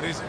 What is it?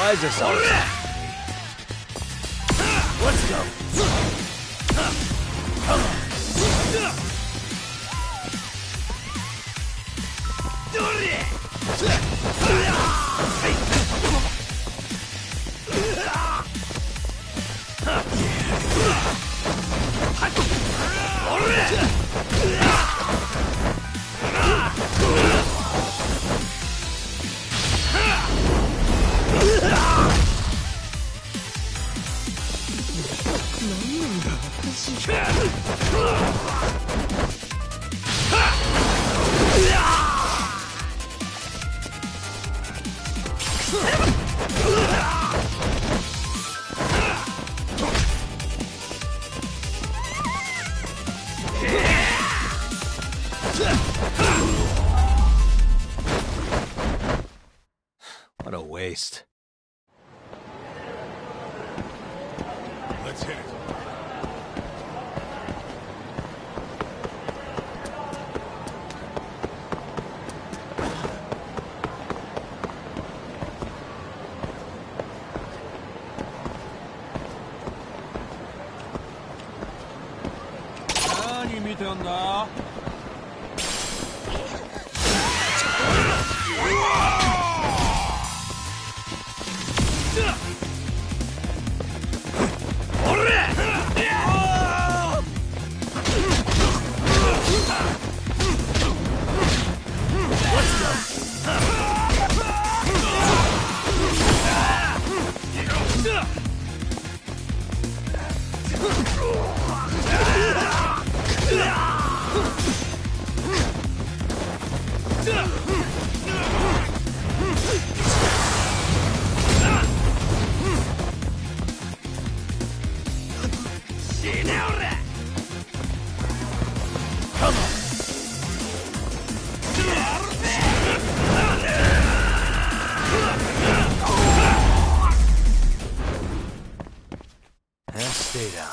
Why is this all? Let's go. What a waste. Let's hit it.何見てんだ? Stay down.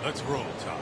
Let's roll, Todd.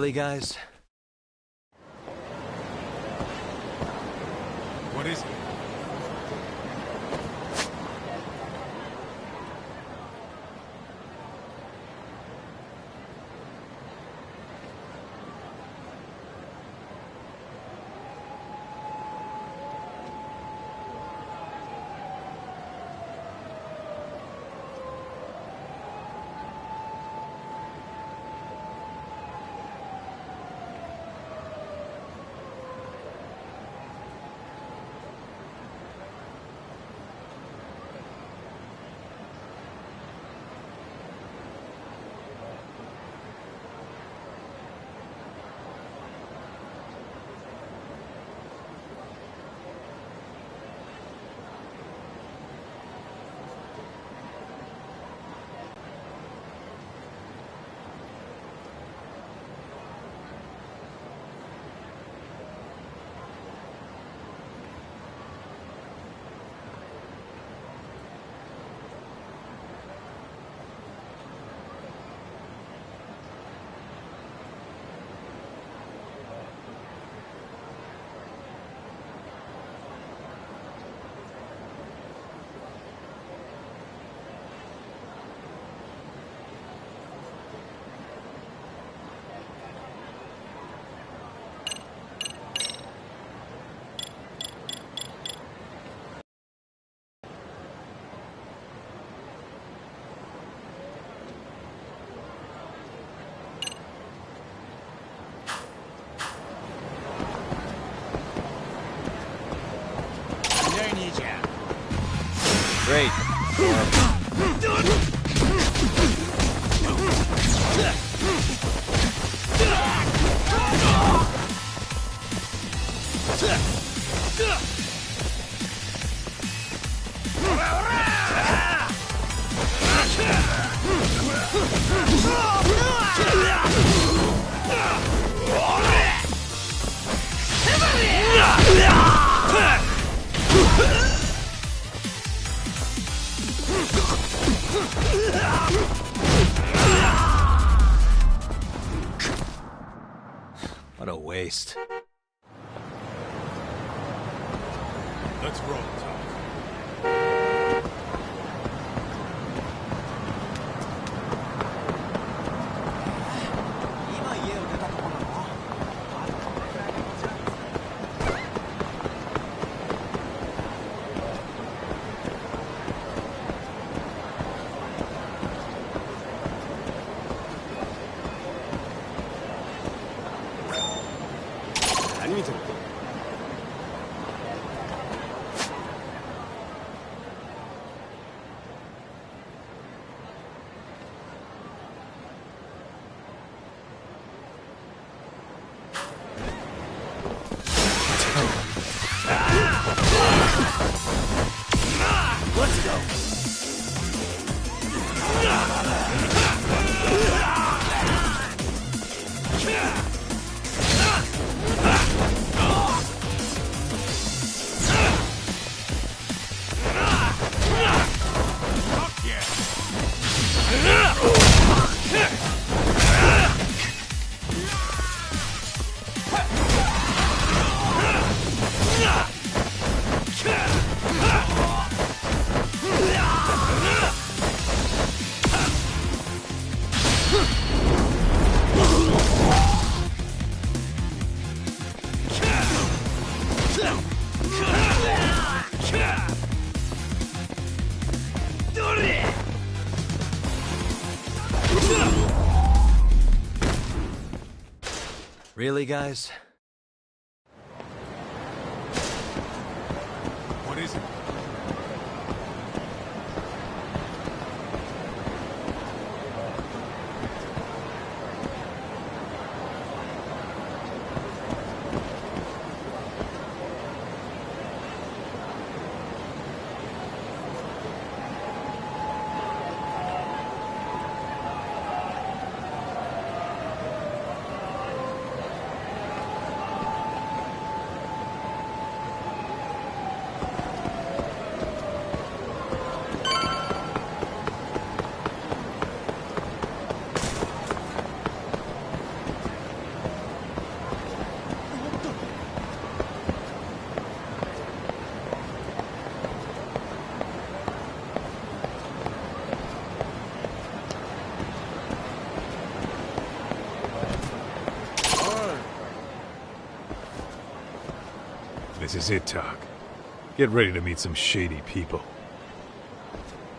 Really, guys? What is it? Great. What a waste. Let's roll, Tom. Let's go. Really, guys? What is it? This is it, Talk. Get ready to meet some shady people.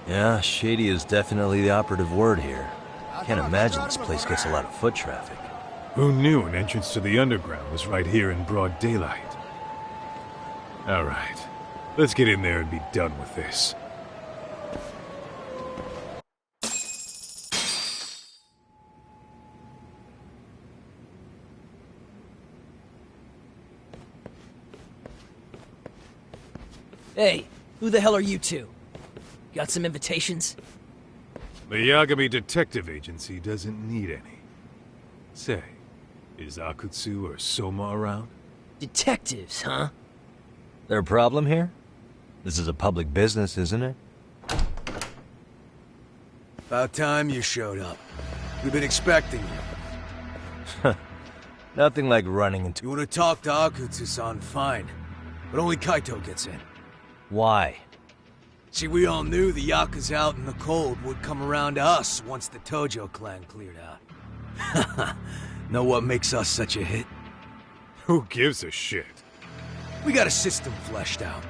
Yeah, shady is definitely the operative word here. Can't imagine this place gets a lot of foot traffic. Who knew an entrance to the underground was right here in broad daylight? Alright, let's get in there and be done with this. Hey, who the hell are you two? Got some invitations? The Yagami Detective Agency doesn't need any. Say, is Akutsu or Soma around? Detectives, huh? There a problem here? This is a public business, isn't it? About time you showed up. We've been expecting you. Nothing like running into... You would have talked to Akutsu-san fine, but only Kaito gets in. Why? See, we all knew the Yakuza out in the cold would come around to us once the Tojo clan cleared out. Know what makes us such a hit? Who gives a shit? We got a system fleshed out.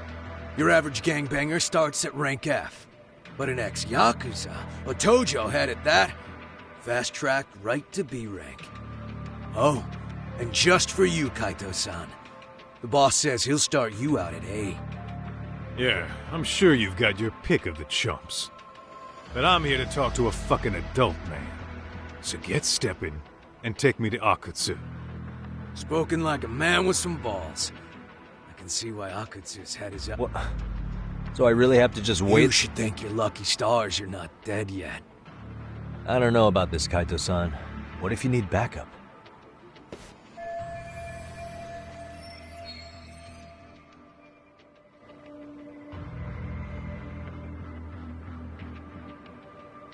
Your average gangbanger starts at rank F. But an ex-Yakuza, a Tojo head at that, fast-tracked right to B rank. Oh, and just for you, Kaito-san. The boss says he'll start you out at A. Yeah, I'm sure you've got your pick of the chumps. But I'm here to talk to a fucking adult man. So get stepping and take me to Akutsu. Spoken like a man with some balls. I can see why Akutsu's head is up. What? So I really have to just wait? You should thank your lucky stars you're not dead yet. I don't know about this, Kaito-san. What if you need backup?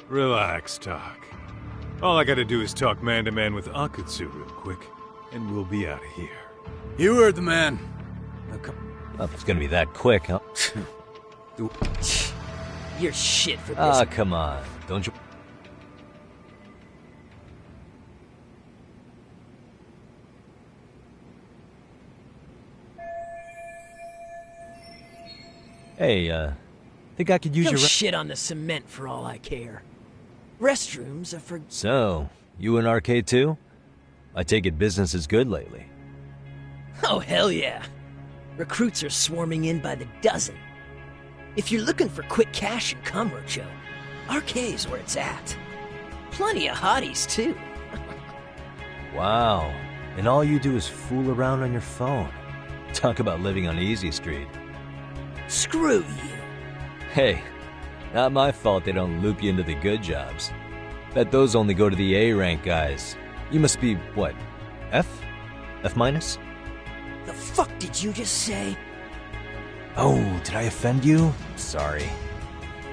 Relax, Talk. All I gotta do is talk man-to-man with Akutsu real quick, and we'll be out of here. You heard the man. Now come. Well, if it's gonna be that quick, huh? You're shit for this. Ah, come on. Don't you... Hey, think I could use Come your... shit on the cement for all I care. Restrooms are for... So, you in arcade too? I take it business is good lately. Oh, hell yeah. Recruits are swarming in by the dozen. If you're looking for quick cash and Kamurocho, arcade's where it's at. Plenty of hotties, too. Wow. And all you do is fool around on your phone. Talk about living on Easy Street. Screw you. Hey, not my fault they don't loop you into the good jobs. Bet those only go to the A-rank guys. You must be, what, F? F minus? The fuck did you just say? Oh, did I offend you? Sorry.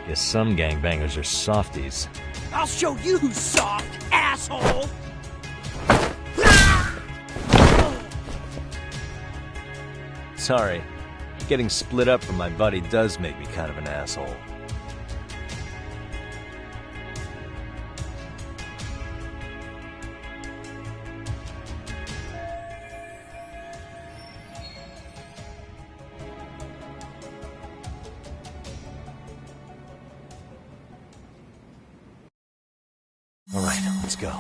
Guess some gangbangers are softies. I'll show you who's soft, asshole! Sorry. Getting split up from my buddy does make me kind of an asshole. All right, let's go.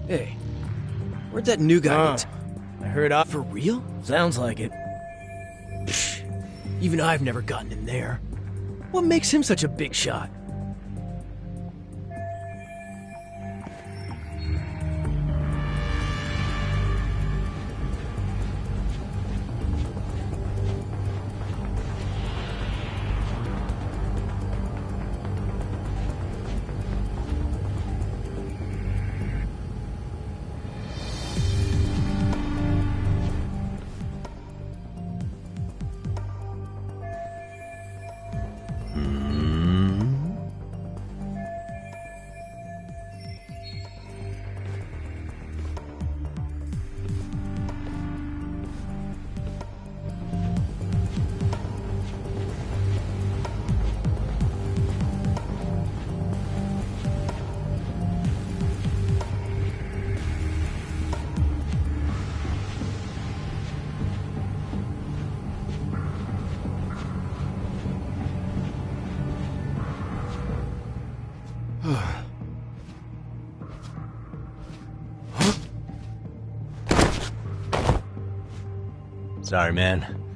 Hey, where'd that new guy get? I heard For real? Sounds like it. Psh, even I've never gotten in there. What makes him such a big shot? Sorry, man.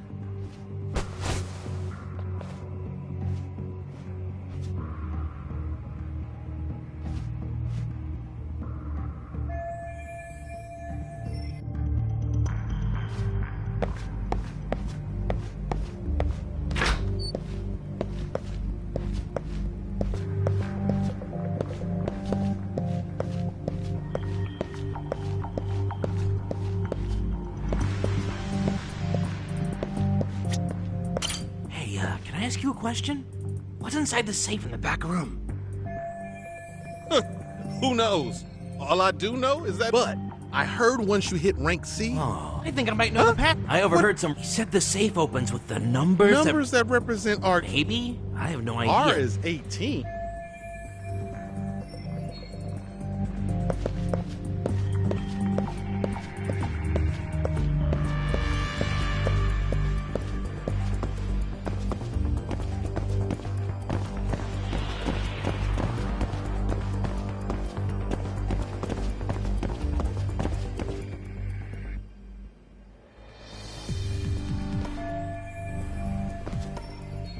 Can I ask you a question? What's inside the safe in the back room? Who knows? All I do know is that. But I heard once you hit rank C. Oh, I think I might know the path. I overheard some. He said the safe opens with the numbers. Numbers that represent our. Maybe? I have no idea. R is 18.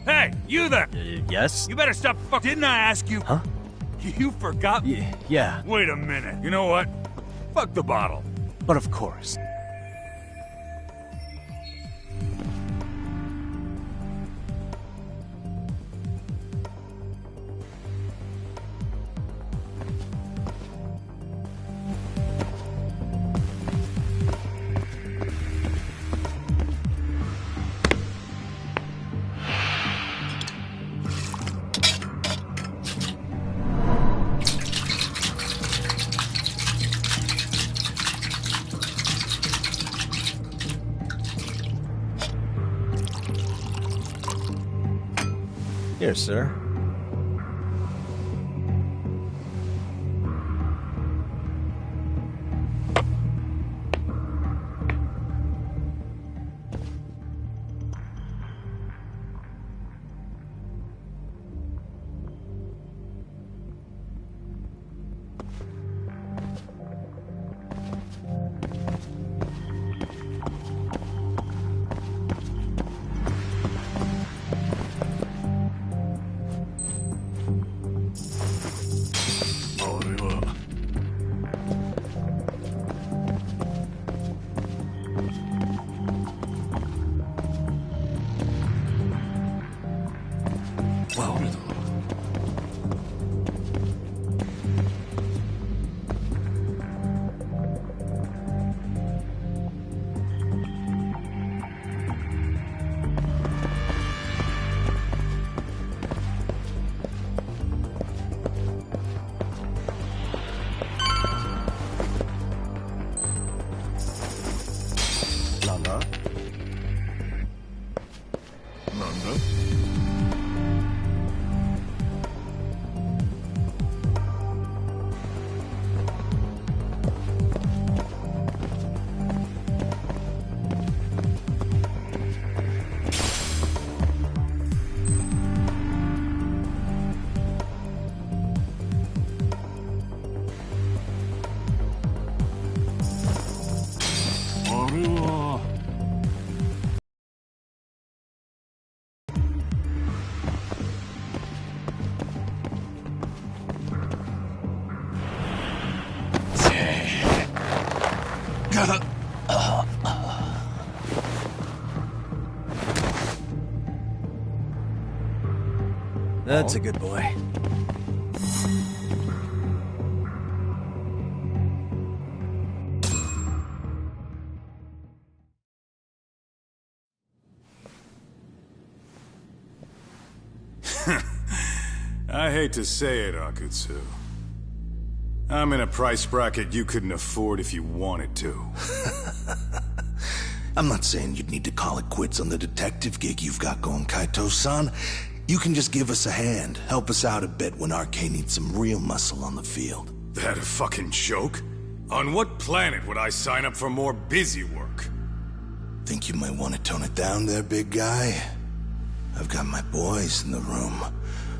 Hey, you there! Yes? You better stop fuck. Didn't I ask you? Huh? You forgot? Yeah, Wait a minute. You know what? Fuck the bottle. but of course. Here, sir. That's a good boy. I hate to say it, Akutsu. I'm in a price bracket you couldn't afford if you wanted to. I'm not saying you'd need to call it quits on the detective gig you've got going, Kaito-san. You can just give us a hand, help us out a bit when Arcane needs some real muscle on the field. That a fucking joke? On what planet would I sign up for more busy work? Think you might want to tone it down there, big guy? I've got my boys in the room.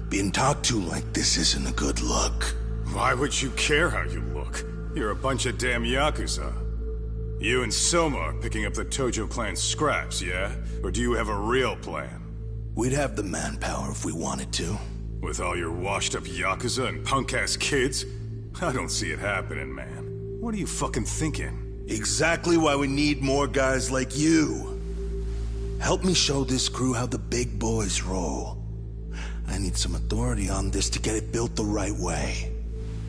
Being talked to like this isn't a good look. Why would you care how you look? You're a bunch of damn Yakuza. You and Soma are picking up the Tojo clan scraps, yeah? Or do you have a real plan? We'd have the manpower if we wanted to. With all your washed-up Yakuza and punk-ass kids? I don't see it happening, man. What are you fucking thinking? Exactly why we need more guys like you. Help me show this crew how the big boys roll. I need some authority on this to get it built the right way.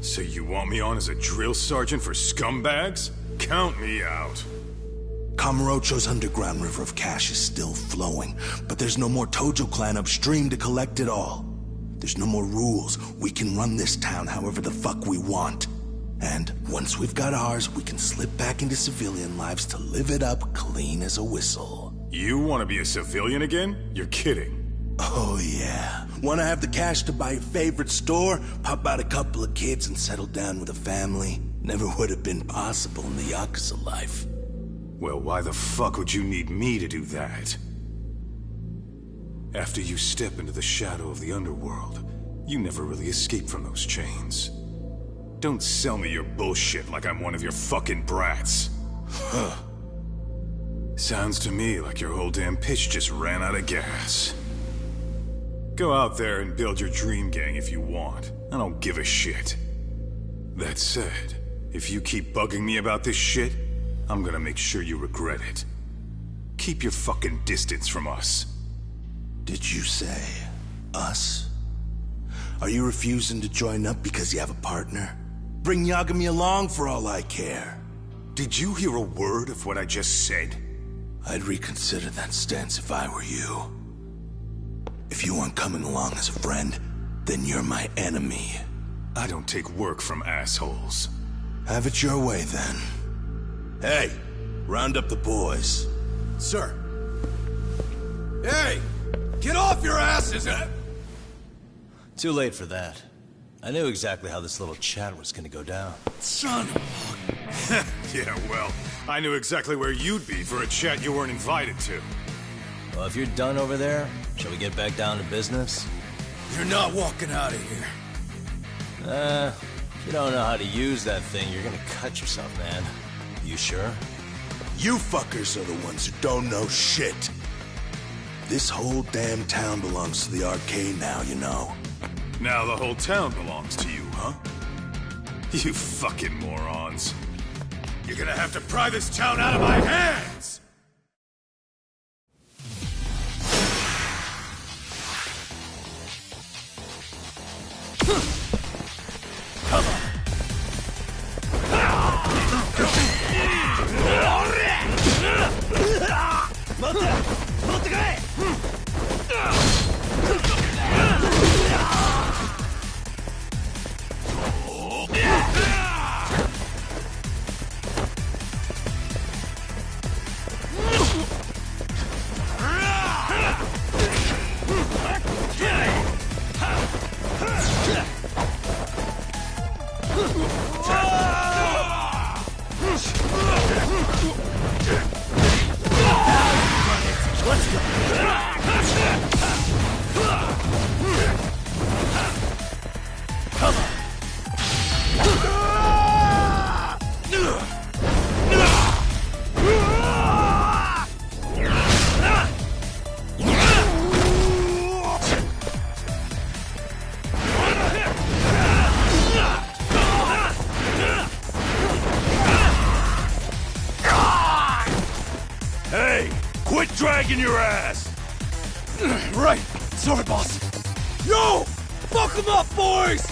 So you want me on as a drill sergeant for scumbags? Count me out. Kamurocho's underground river of cash is still flowing, but there's no more Tojo clan upstream to collect it all. There's no more rules. We can run this town however the fuck we want. And once we've got ours, we can slip back into civilian lives to live it up clean as a whistle. You want to be a civilian again? You're kidding. Oh yeah. Want to have the cash to buy your favorite store, pop out a couple of kids and settle down with a family? Never would have been possible in the Yakuza life. Well, why the fuck would you need me to do that? After you step into the shadow of the underworld, you never really escape from those chains. Don't sell me your bullshit like I'm one of your fucking brats. Huh. Sounds to me like your whole damn pitch just ran out of gas. Go out there and build your dream gang if you want. I don't give a shit. That said, if you keep bugging me about this shit, I'm gonna make sure you regret it. Keep your fucking distance from us. Did you say us? Are you refusing to join up because you have a partner? Bring Yagami along for all I care. Did you hear a word of what I just said? I'd reconsider that stance if I were you. If you aren't coming along as a friend, then you're my enemy. I don't take work from assholes. Have it your way, then. Hey, round up the boys. Sir. Hey! Get off your asses! Too late for that. I knew exactly how this little chat was gonna go down. Son of Yeah, well, I knew exactly where you'd be for a chat you weren't invited to. Well, if you're done over there, shall we get back down to business? You're not walking out of here. If you don't know how to use that thing, you're gonna cut yourself, man. You sure? You fuckers are the ones who don't know shit. This whole damn town belongs to the arcade now, you know. Now the whole town belongs to you, huh? You fucking morons. You're gonna have to pry this town out of my hands! dragging your ass! Right. Sorry, boss. Yo! Fuck them up, boys!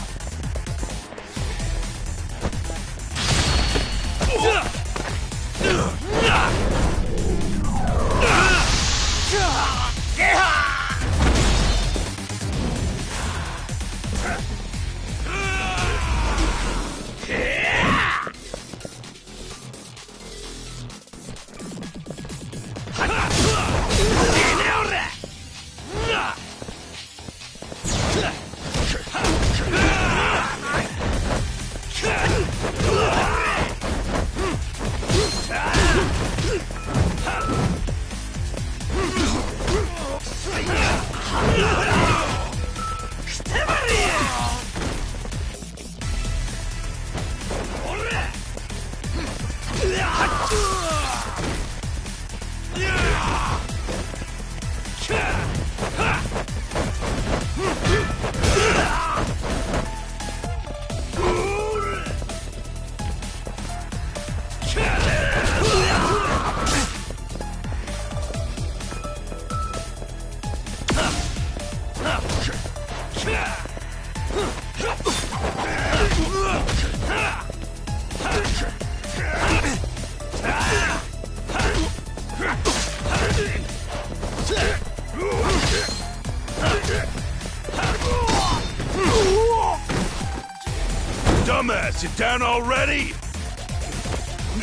Dumbass, you down already?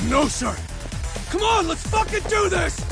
No, sir. Come on, let's fucking do this!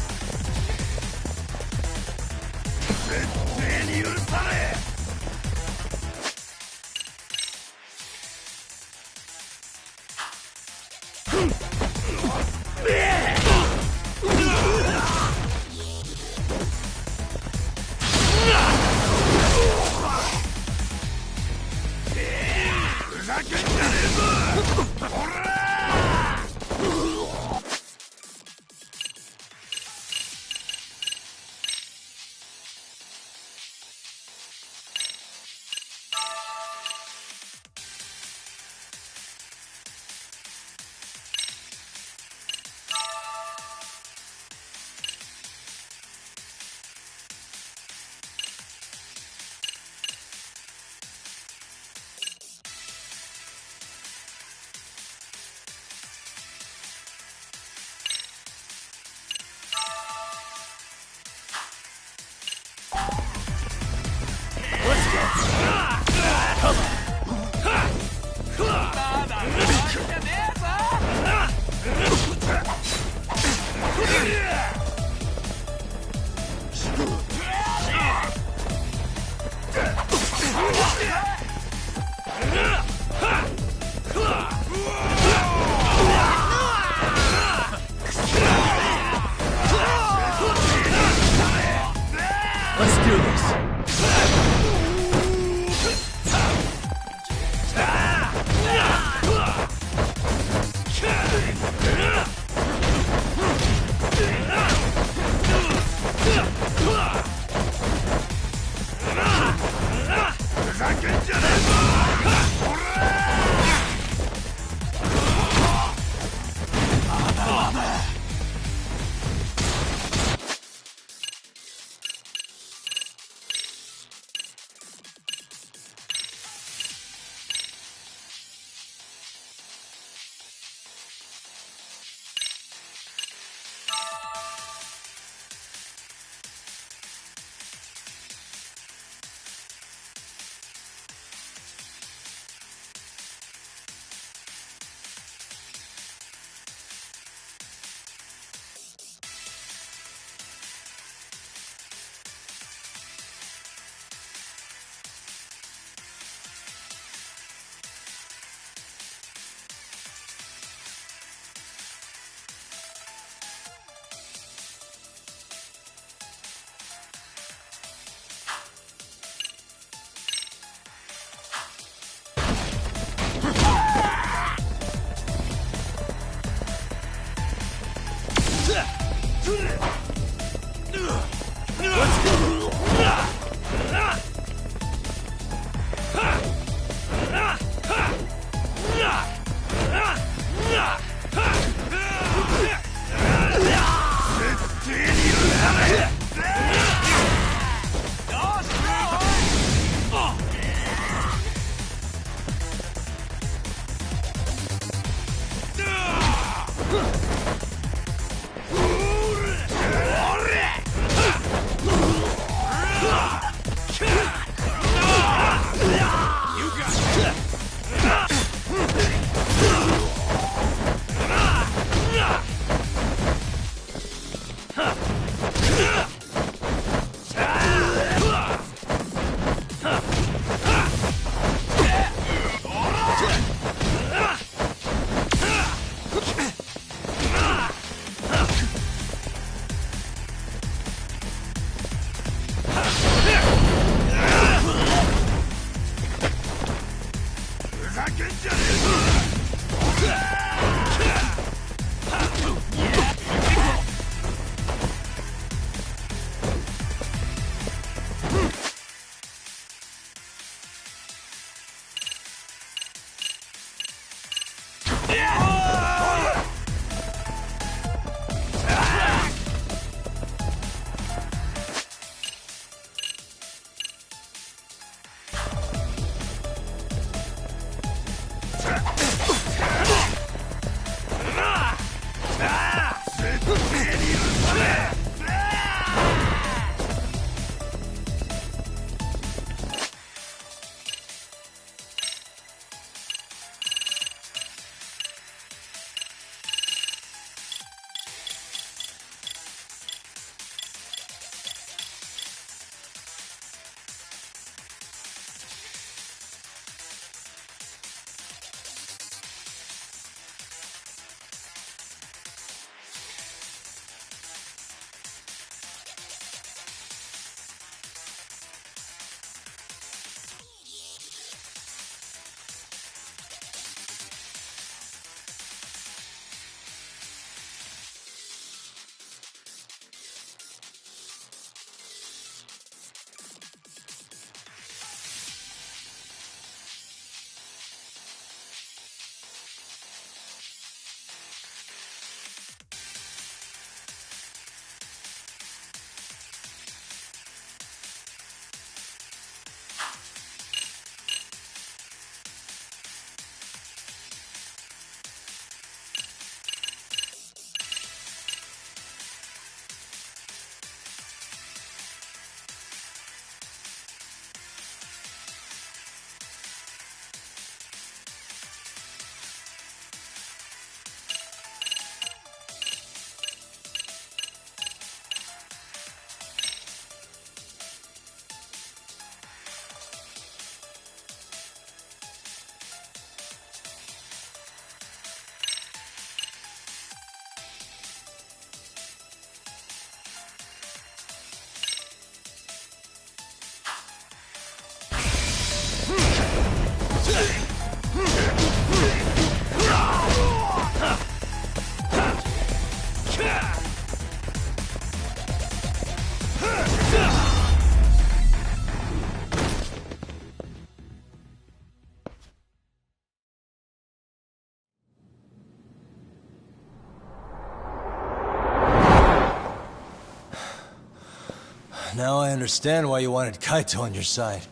Now I understand why you wanted Kaito on your side.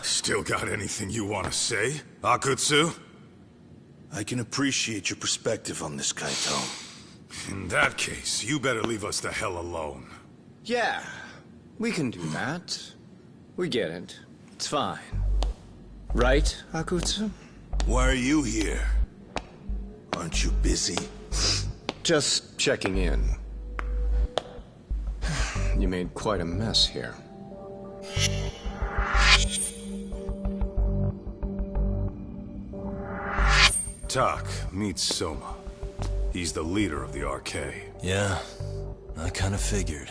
Still got anything you want to say, Akutsu? I can appreciate your perspective on this, Kaito. In that case, you better leave us the hell alone. Yeah, we can do that. We get it. It's fine. Right, Akutsu? Why are you here? Aren't you busy? Just checking in. You made quite a mess here. Tak, meet Soma. He's the leader of the RK. Yeah, I kinda figured.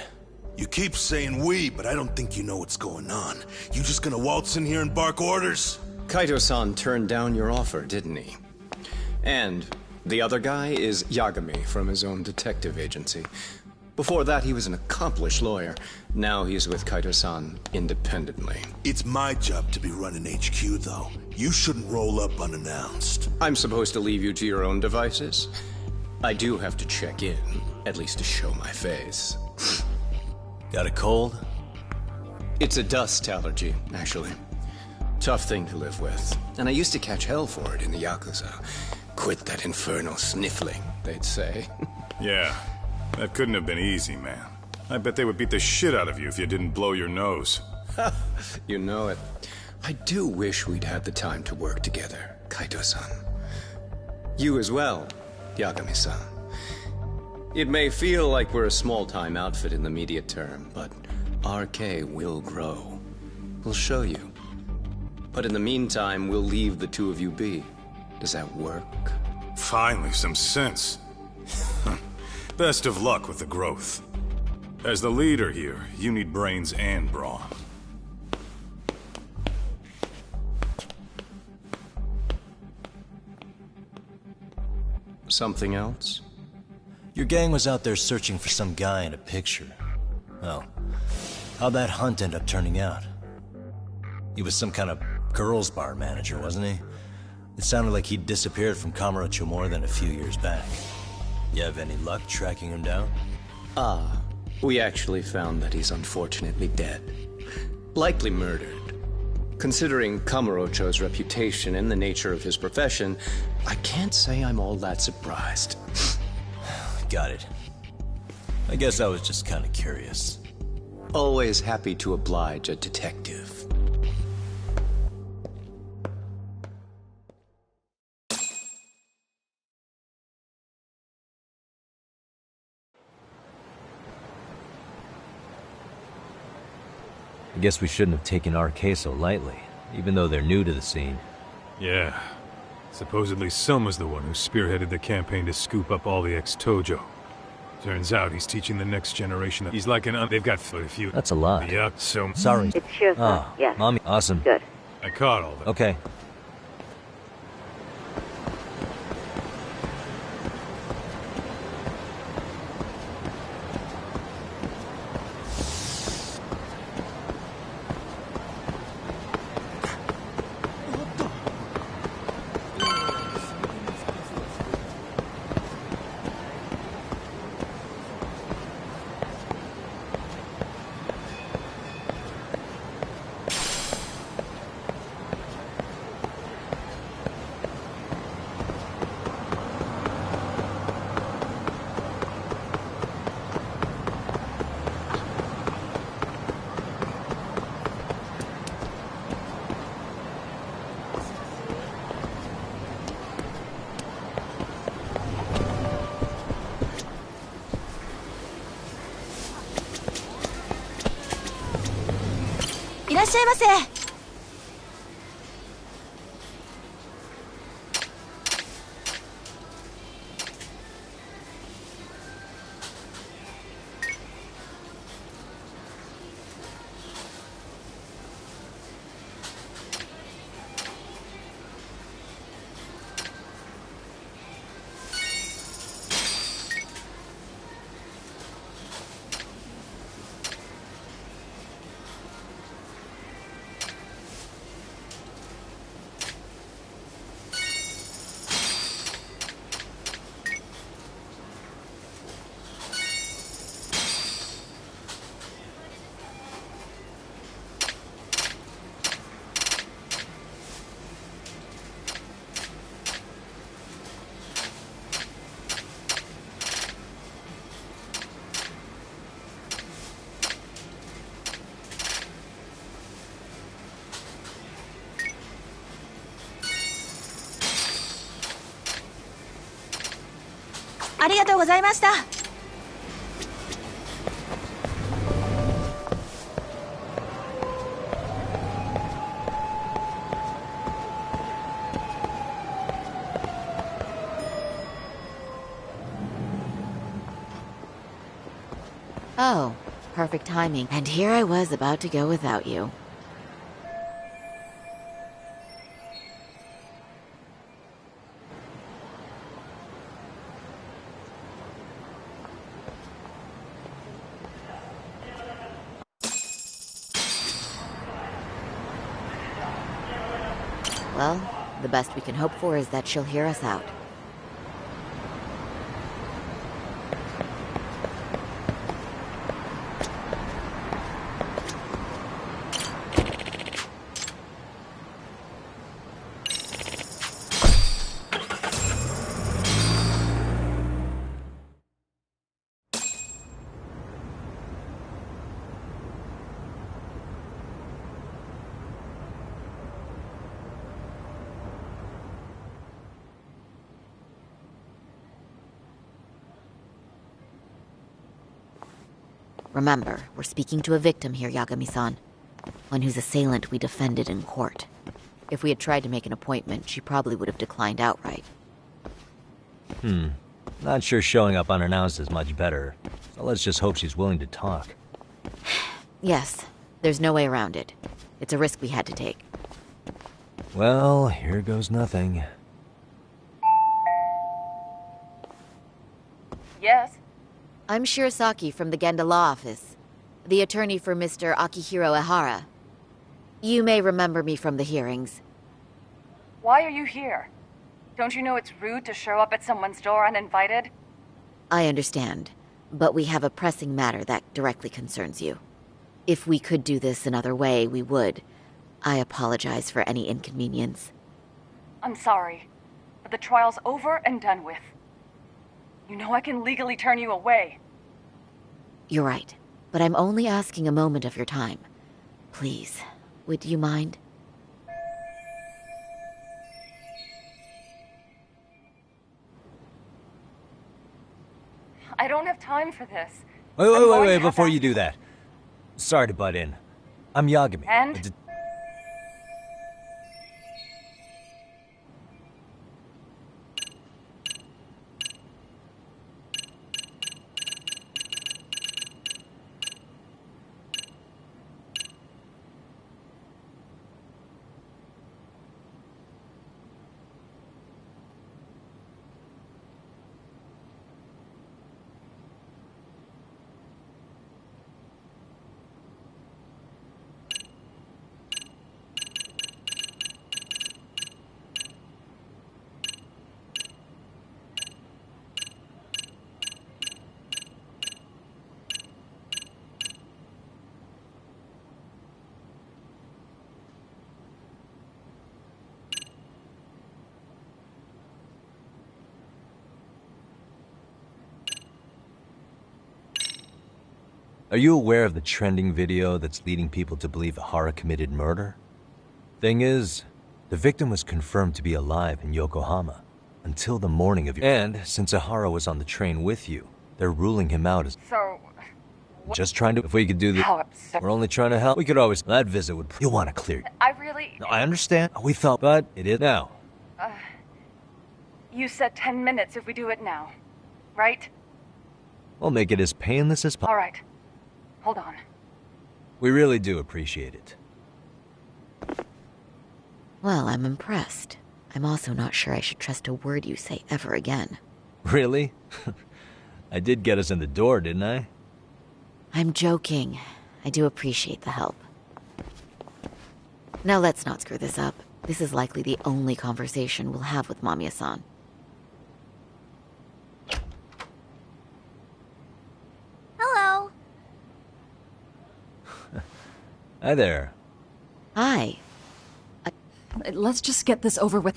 You keep saying we, but I don't think you know what's going on. You just gonna waltz in here and bark orders? Kaito-san turned down your offer, didn't he? And the other guy is Yagami from his own detective agency. Before that, he was an accomplished lawyer. Now he's with Kaito-san independently. It's my job to be running HQ, though. You shouldn't roll up unannounced. I'm supposed to leave you to your own devices? I do have to check in, at least to show my face. Got a cold? It's a dust allergy, actually. Tough thing to live with. And I used to catch hell for it in the Yakuza. Quit that infernal sniffling, they'd say. Yeah, that couldn't have been easy, man. I bet they would beat the shit out of you if you didn't blow your nose. You know it. I do wish we'd had the time to work together, Kaito-san. You as well, Yagami-san. It may feel like we're a small-time outfit in the immediate term, but RK will grow. We'll show you. But in the meantime, we'll leave the two of you be. Does that work? Finally, some sense. Best of luck with the growth. As the leader here, you need brains and brawn. Something else? Your gang was out there searching for some guy in a picture. Well, how'd that hunt end up turning out? He was some kind of girls' bar manager, wasn't he? It sounded like he'd disappeared from Kamurocho more than a few years back. You have any luck tracking him down? We actually found that he's unfortunately dead. Likely murdered. Considering Kamurocho's reputation and the nature of his profession, I can't say I'm all that surprised. Got it. I guess I was just kind of curious. Always happy to oblige a detective. I guess we shouldn't have taken RK so lightly, even though they're new to the scene. Yeah. Supposedly Soma's the one who spearheaded the campaign to scoop up all the ex-Tojo. Turns out he's teaching the next generation. He's like they've got a few. That's a lot. Yeah, so... Sorry. It's Shirza, yes. Mommy, awesome. Good. I caught all that. Okay. ありがとうございました。Oh, perfect timing. And here I was about to go without you. Well, the best we can hope for is that she'll hear us out. Remember, we're speaking to a victim here, Yagami-san. One whose assailant we defended in court. If we had tried to make an appointment, she probably would have declined outright. Not sure showing up unannounced is much better. So let's just hope she's willing to talk. Yes, there's no way around it. It's a risk we had to take. Well, here goes nothing. Yes. I'm Shirasaki from the Genda Law Office, the attorney for Mr. Akihiro Ehara. You may remember me from the hearings. Why are you here? Don't you know it's rude to show up at someone's door uninvited? I understand, but we have a pressing matter that directly concerns you. If we could do this another way, we would. I apologize for any inconvenience. I'm sorry, but the trial's over and done with. You know I can legally turn you away. You're right, but I'm only asking a moment of your time. Please, would you mind? I don't have time for this. Wait, before you do that. Sorry to butt in. I'm Yagami. And? Are you aware of the trending video that's leading people to believe Ehara committed murder? Thing is, the victim was confirmed to be alive in Yokohama until the morning of your... And since Ehara was on the train with you, they're ruling him out as... So... Just trying to... If we could do this... How absurd. We're only trying to help. We could always... That visit would... You'll want to clear... I really... No, I understand. We thought... But it is now. You said 10 minutes if we do it now, right? We'll make it as painless as possible. All right. Hold on. We really do appreciate it. Well, I'm impressed. I'm also not sure I should trust a word you say ever again. Really? I did get us in the door, didn't I? I'm joking. I do appreciate the help. Now let's not screw this up. This is likely the only conversation we'll have with Mamiya-san. Hello. Hi there. Hi. Let's just get this over with.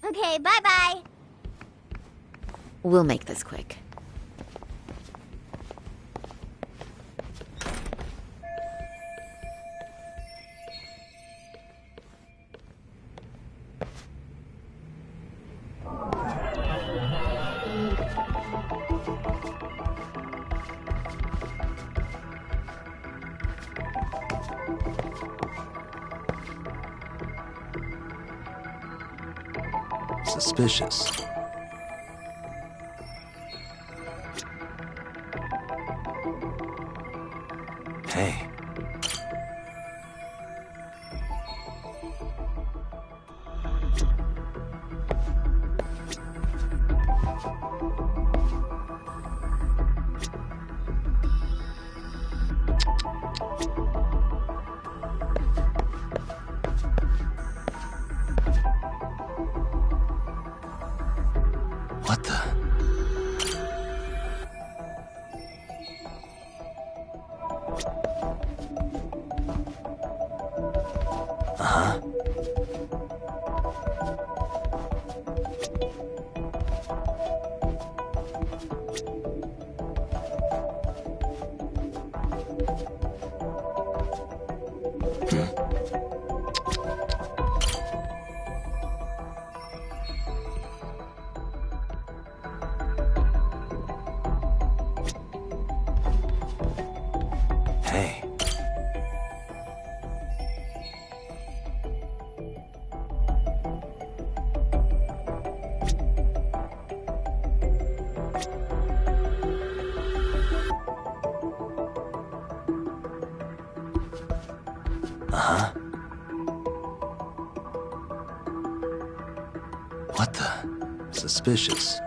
Okay, bye-bye. We'll make this quick. Suspicious. Hey. What the? Uh-huh. Hey. Uh-huh. What the? Suspicious.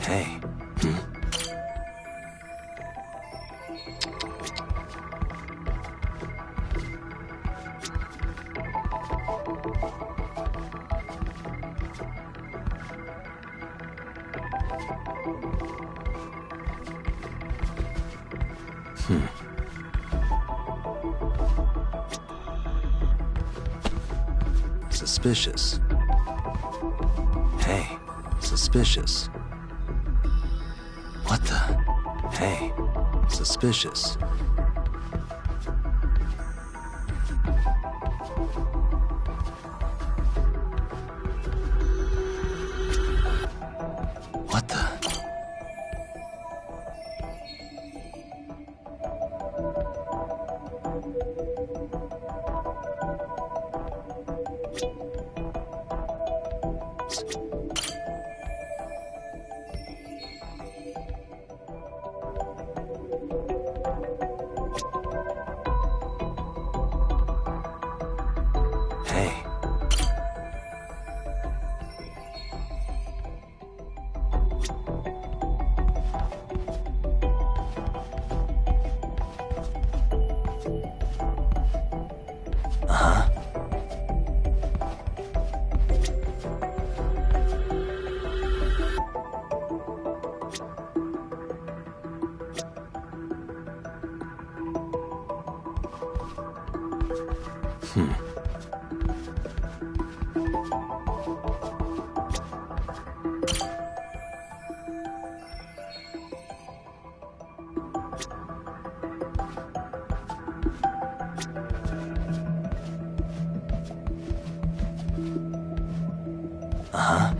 Hey. Suspicious. Hey. Suspicious. What the? Hey. Suspicious. What the? Hey. Uh-huh. Uh-huh.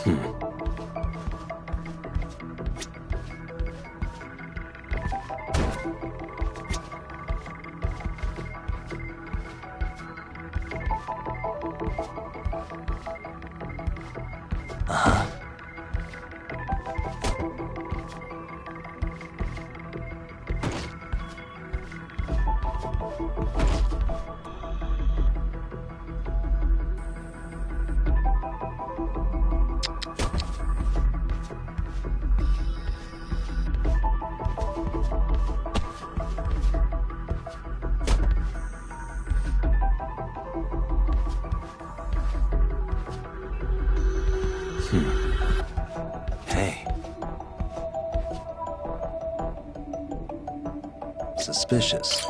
Hey. Suspicious.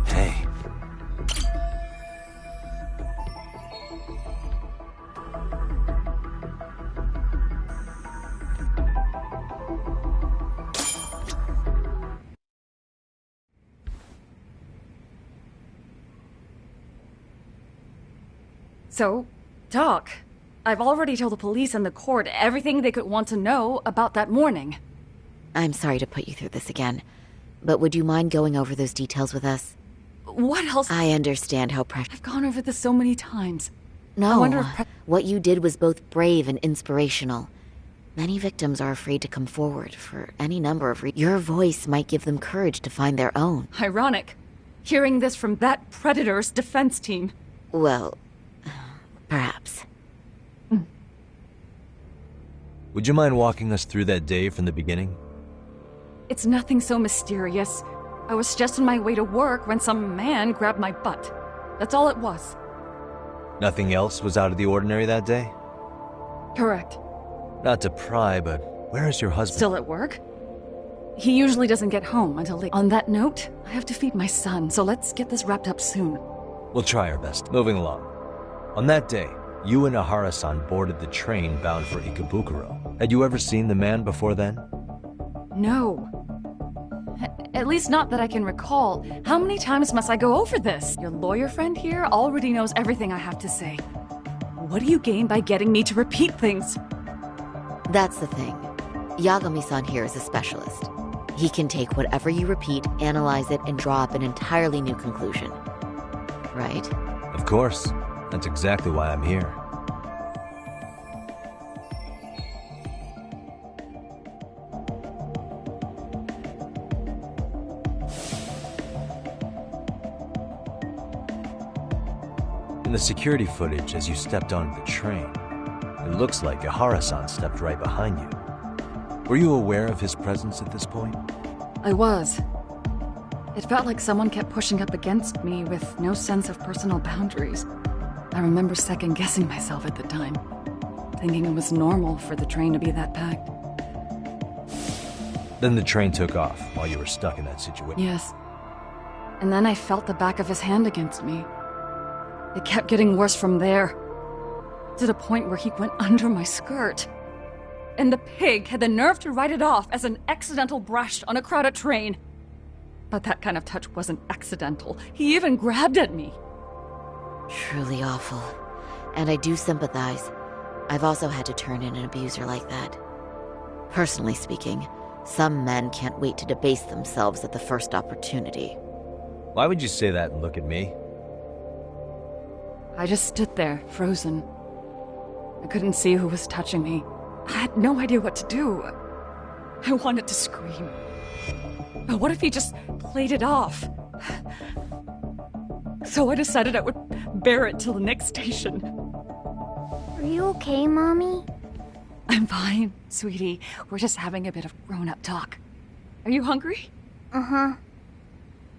Hey. So, talk. I've already told the police and the court everything they could want to know about that morning. I'm sorry to put you through this again, but would you mind going over those details with us? What else? I understand how I've gone over this so many times. No, I wonder if what you did was both brave and inspirational. Many victims are afraid to come forward for any number of reasons. Your voice might give them courage to find their own. Ironic. Hearing this from that predator's defense team. Well, perhaps. Would you mind walking us through that day from the beginning? It's nothing so mysterious. I was just on my way to work when some man grabbed my butt. That's all it was. Nothing else was out of the ordinary that day? Correct. Not to pry, but where is your husband? Still at work? He usually doesn't get home until late. On that note, I have to feed my son, so let's get this wrapped up soon. We'll try our best. Moving along. On that day, you and Ahara-san boarded the train bound for Ikebukuro. Had you ever seen the man before then? No. At least not that I can recall. How many times must I go over this? Your lawyer friend here already knows everything I have to say. What do you gain by getting me to repeat things? That's the thing. Yagami-san here is a specialist. He can take whatever you repeat, analyze it, and draw up an entirely new conclusion. Right? Of course. That's exactly why I'm here. In the security footage as you stepped onto the train, it looks like Ahara-san stepped right behind you. Were you aware of his presence at this point? I was. It felt like someone kept pushing up against me with no sense of personal boundaries. I remember second-guessing myself at the time, thinking it was normal for the train to be that packed. Then the train took off while you were stuck in that situation. Yes. And then I felt the back of his hand against me. It kept getting worse from there, to the point where he went under my skirt. And the pig had the nerve to write it off as an accidental brush on a crowded train. But that kind of touch wasn't accidental. He even grabbed at me. Truly awful. And I do sympathize. I've also had to turn in an abuser like that. Personally speaking, Some men can't wait to debase themselves at the first opportunity. Why would you say that and look at me? I just stood there, frozen. I couldn't see who was touching me. I had no idea what to do. I wanted to scream. But what if he just played it off? So I decided I would bear it till the next station. Are you okay, Mommy? I'm fine, sweetie. We're just having a bit of grown-up talk. Are you hungry? Uh-huh.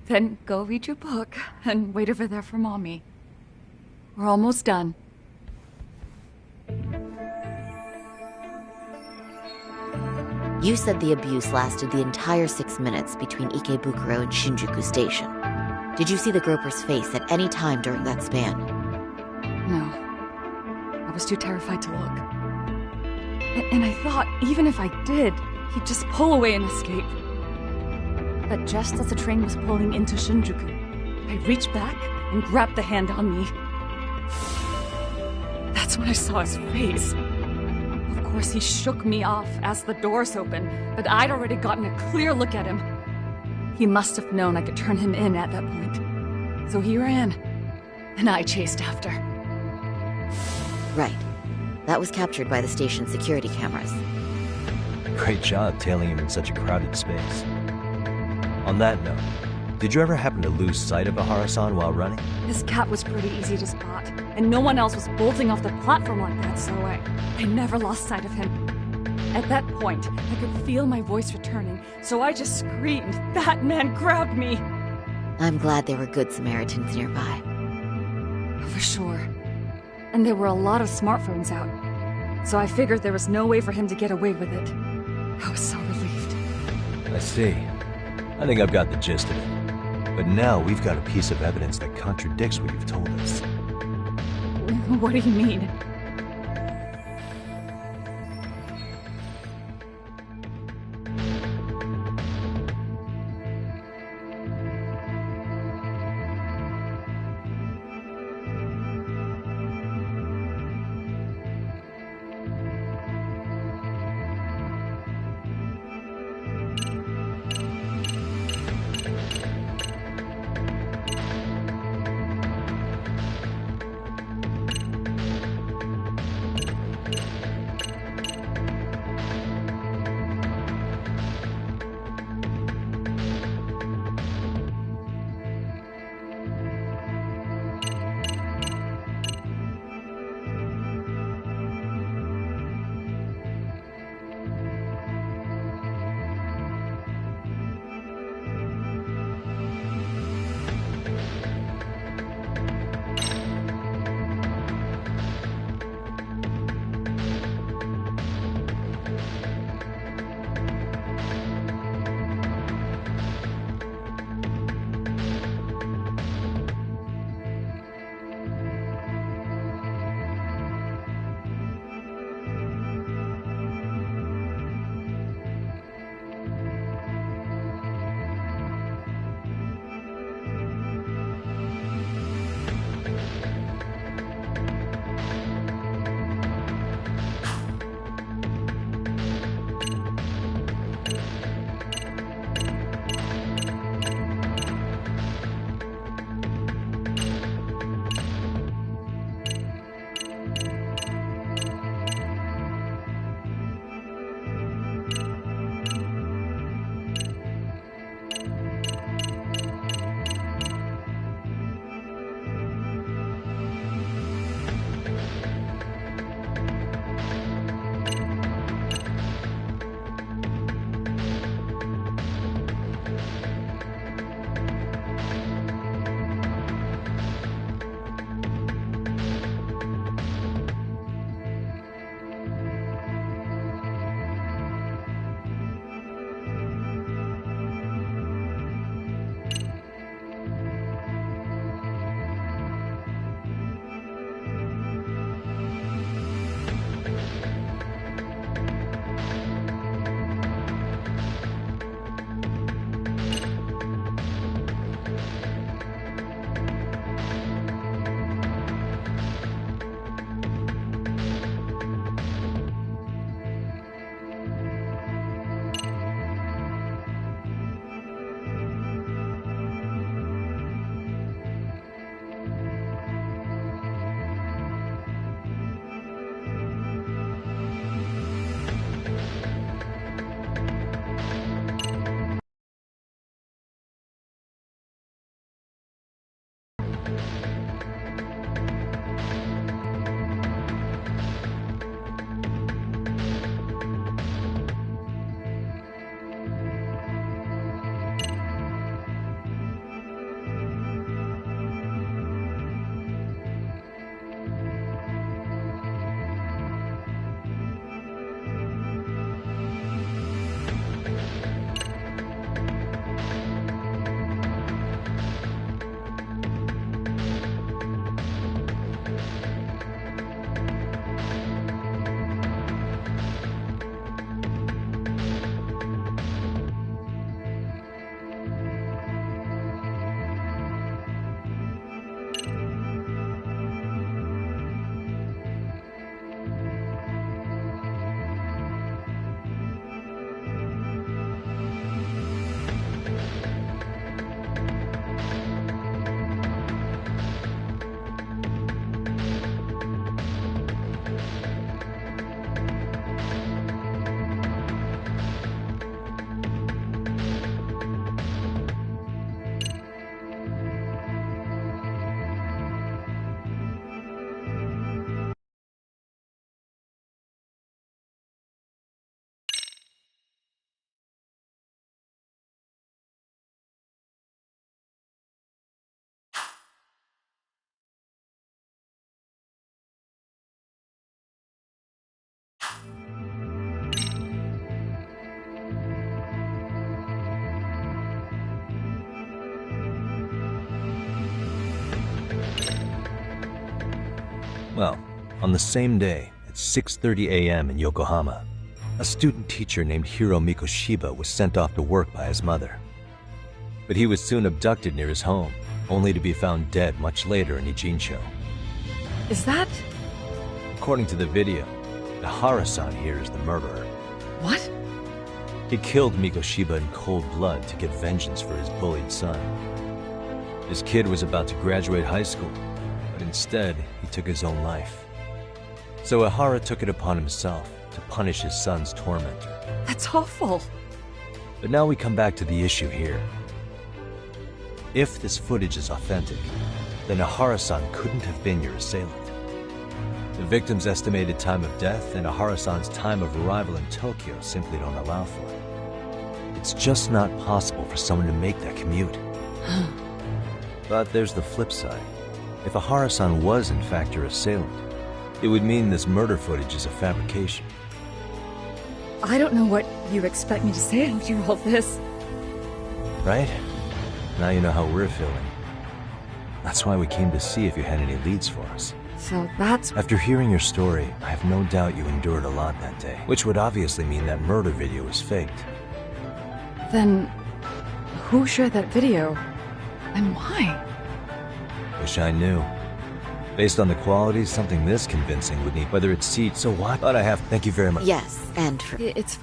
Then go read your book and wait over there for Mommy. We're almost done. You said the abuse lasted the entire 6 minutes between Ikebukuro and Shinjuku Station. Did you see the groper's face at any time during that span? No. I was too terrified to look. And I thought, even if I did, he'd just pull away and escape. But just as the train was pulling into Shinjuku, I reached back and grabbed the hand on me. That's when I saw his face. Of course, he shook me off as the doors opened, but I'd already gotten a clear look at him. He must have known I could turn him in at that point. So he ran, and I chased after. Right. That was captured by the station's security cameras. Great job tailing him in such a crowded space. On that note, did you ever happen to lose sight of Ahara-san while running? His cat was pretty easy to spot, and no one else was bolting off the platform like that, so I never lost sight of him. At that point, I could feel my voice returning, so I just screamed. That man grabbed me! I'm glad there were good Samaritans nearby. For sure. And there were a lot of smartphones out, so I figured there was no way for him to get away with it. I was so relieved. I see. I think I've got the gist of it. But now we've got a piece of evidence that contradicts what you've told us. What do you mean? Well, on the same day, at 6:30 a.m. in Yokohama, a student teacher named Hiro Mikoshiba was sent off to work by his mother. But he was soon abducted near his home, only to be found dead much later in Ijincho. Is that... According to the video, the Hara-san here is the murderer. What? He killed Mikoshiba in cold blood to get vengeance for his bullied son. His kid was about to graduate high school, but instead, he took his own life. So Ihara took it upon himself to punish his son's tormentor. That's awful. But now we come back to the issue here. If this footage is authentic, then Ihara-san couldn't have been your assailant. The victim's estimated time of death and Ihara-san's time of arrival in Tokyo simply don't allow for it. It's just not possible for someone to make that commute. But there's the flip side. If Ihara-san was in fact your assailant, it would mean this murder footage is a fabrication. I don't know what you expect me to say after all this. Right? Now you know how we're feeling. That's why we came to see if you had any leads for us. So that's... After hearing your story, I have no doubt you endured a lot that day, which would obviously mean that murder video was faked. Then... who shared that video? And why? Wish I knew. Based on the quality, something this convincing would need, whether it's seat, so what? But I have... Thank you very much. Yes, and for... It's...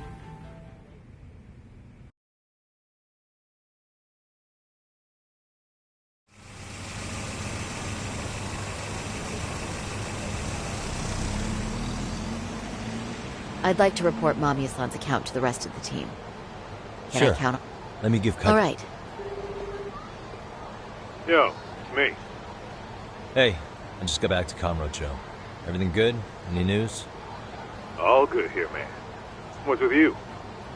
I'd like to report Mamiya-san's account to the rest of the team. Can Sure. I count on... Let me give... All right. Yo, it's me. Hey, I just got back to Kamurocho. Everything good? Any news? All good here, man. What's with you?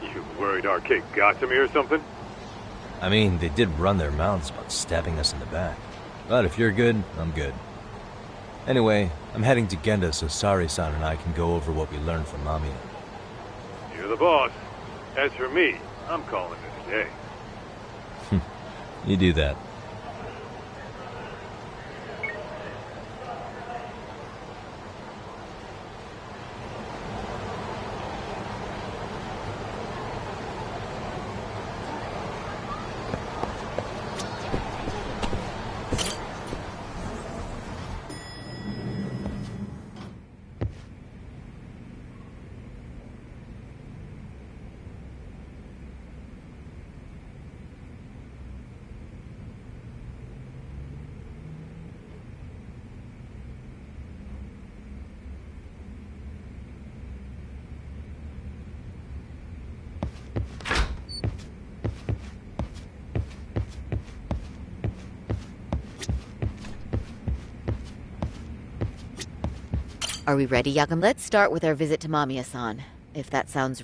You worried Arcade got to me or something? I mean, they did run their mouths about stabbing us in the back. But if you're good, I'm good. Anyway, I'm heading to Genda so Sari-san and I can go over what we learned from Mamiya. You're the boss. As for me, I'm calling it a day. You do that. Are we ready, Yagami? Let's start with our visit to Mamiya-san, if that sounds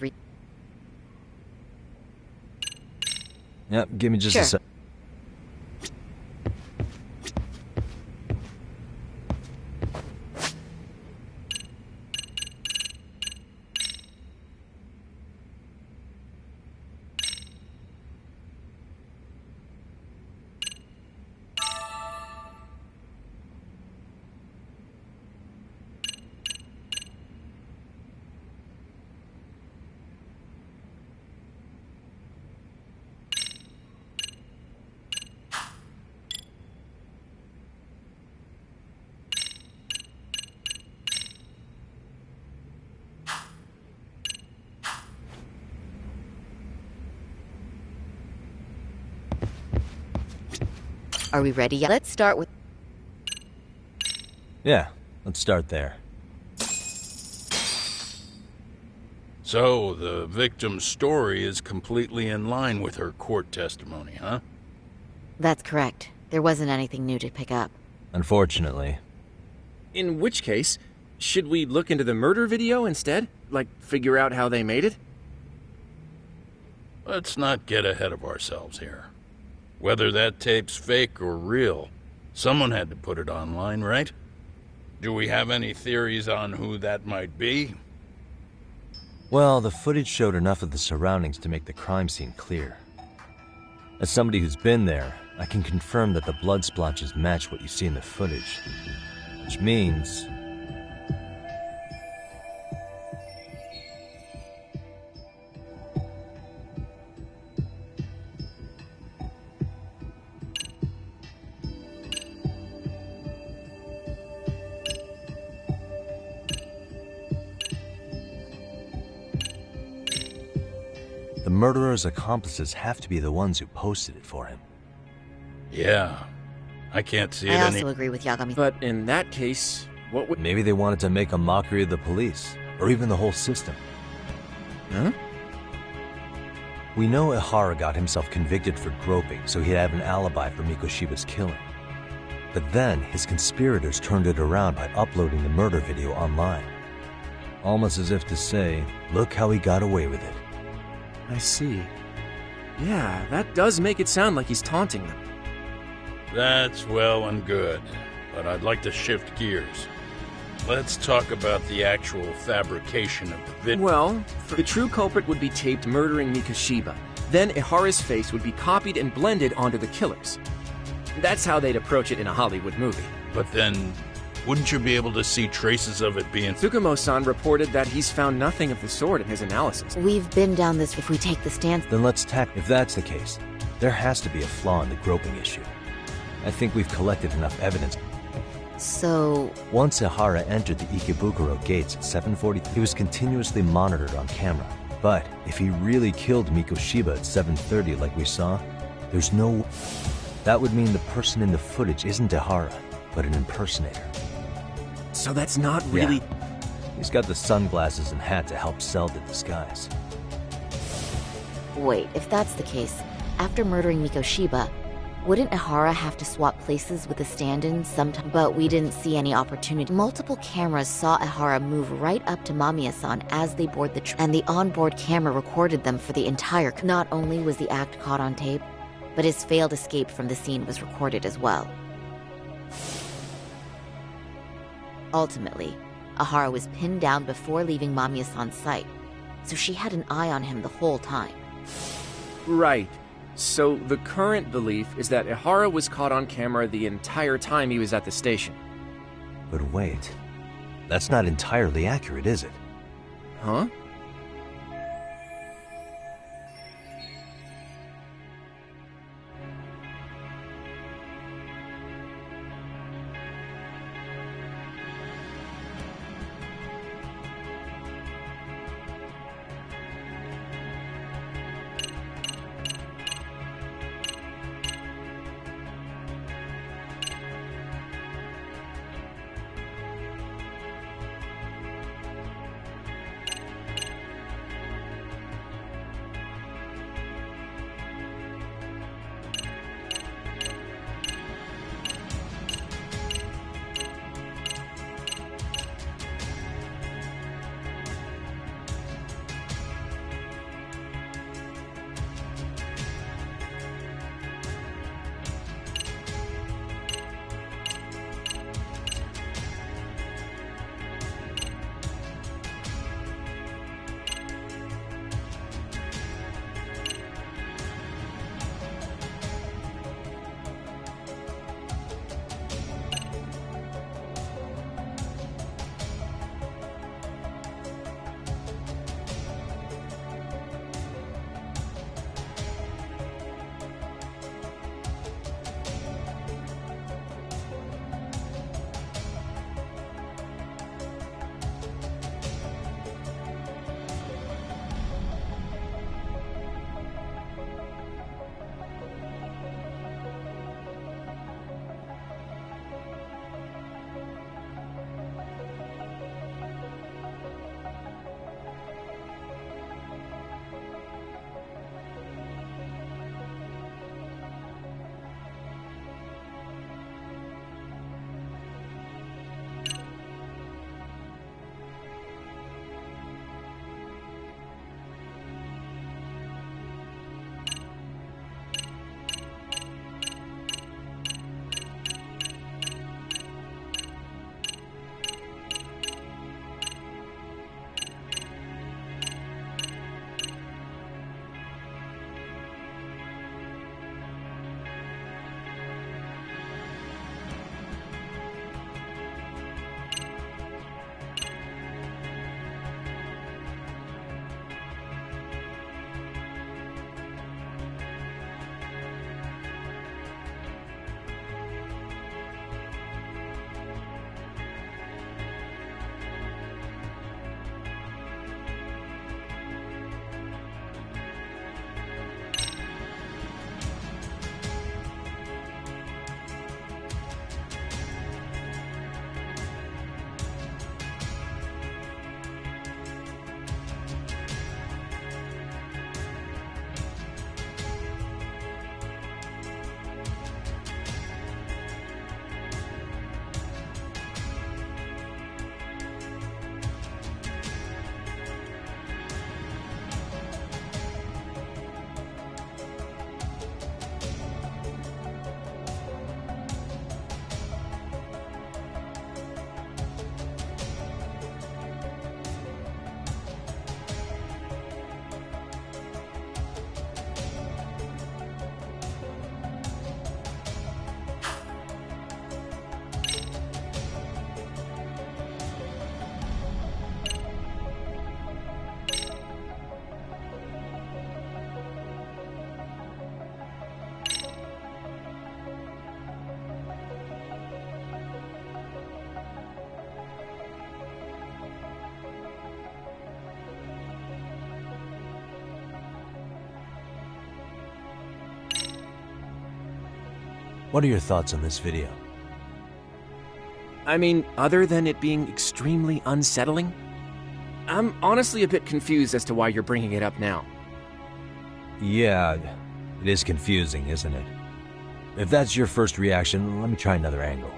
Yep, give me just a sec. Are we ready? Let's start with... Yeah, let's start there. So, the victim's story is completely in line with her court testimony, huh? That's correct. There wasn't anything new to pick up. Unfortunately. In which case, should we look into the murder video instead? Like, figure out how they made it? Let's not get ahead of ourselves here. Whether that tape's fake or real, someone had to put it online, right? Do we have any theories on who that might be? Well, the footage showed enough of the surroundings to make the crime scene clear. As somebody who's been there, I can confirm that the blood splotches match what you see in the footage. Which means murderer's accomplices have to be the ones who posted it for him. Yeah. I can't see it I any- also agree with Yagami. But in that case, what would... Maybe they wanted to make a mockery of the police, or even the whole system. Huh? We know Ihara got himself convicted for groping, so he'd have an alibi for Mikoshiba's killing. But then, his conspirators turned it around by uploading the murder video online. Almost as if to say, look how he got away with it. I see. Yeah, that does make it sound like he's taunting them. That's well and good, but I'd like to shift gears. Let's talk about the actual fabrication of the video. Well, the true culprit would be taped murdering Mikoshiba. Then Ihara's face would be copied and blended onto the killers. That's how they'd approach it in a Hollywood movie. But then, wouldn't you be able to see traces of it being... Tsukumo-san reported that he's found nothing of the sort in his analysis. We've been down this. If we take the stance... Then let's if that's the case, there has to be a flaw in the groping issue. I think we've collected enough evidence. So... Once Ihara entered the Ikebukuro gates at 7:40, he was continuously monitored on camera. But if he really killed Mikoshiba at 7:30 like we saw, there's no... That would mean the person in the footage isn't Ihara, but an impersonator. So that's not really... Yeah. He's got the sunglasses and hat to help sell the disguise. Wait, if that's the case, after murdering Mikoshiba, wouldn't Ihara have to swap places with the stand-ins sometime? But we didn't see any opportunity. Multiple cameras saw Ihara move right up to Mamiya-san as they board the train, and the onboard camera recorded them for the entire... Not only was the act caught on tape, but his failed escape from the scene was recorded as well. Ultimately, Ihara was pinned down before leaving Mamiya-san's sight, so she had an eye on him the whole time. Right. So the current belief is that Ihara was caught on camera the entire time he was at the station. But wait, that's not entirely accurate, is it? Huh? What are your thoughts on this video? I mean, other than it being extremely unsettling, I'm honestly a bit confused as to why you're bringing it up now. Yeah, it is confusing, isn't it? If that's your first reaction, let me try another angle.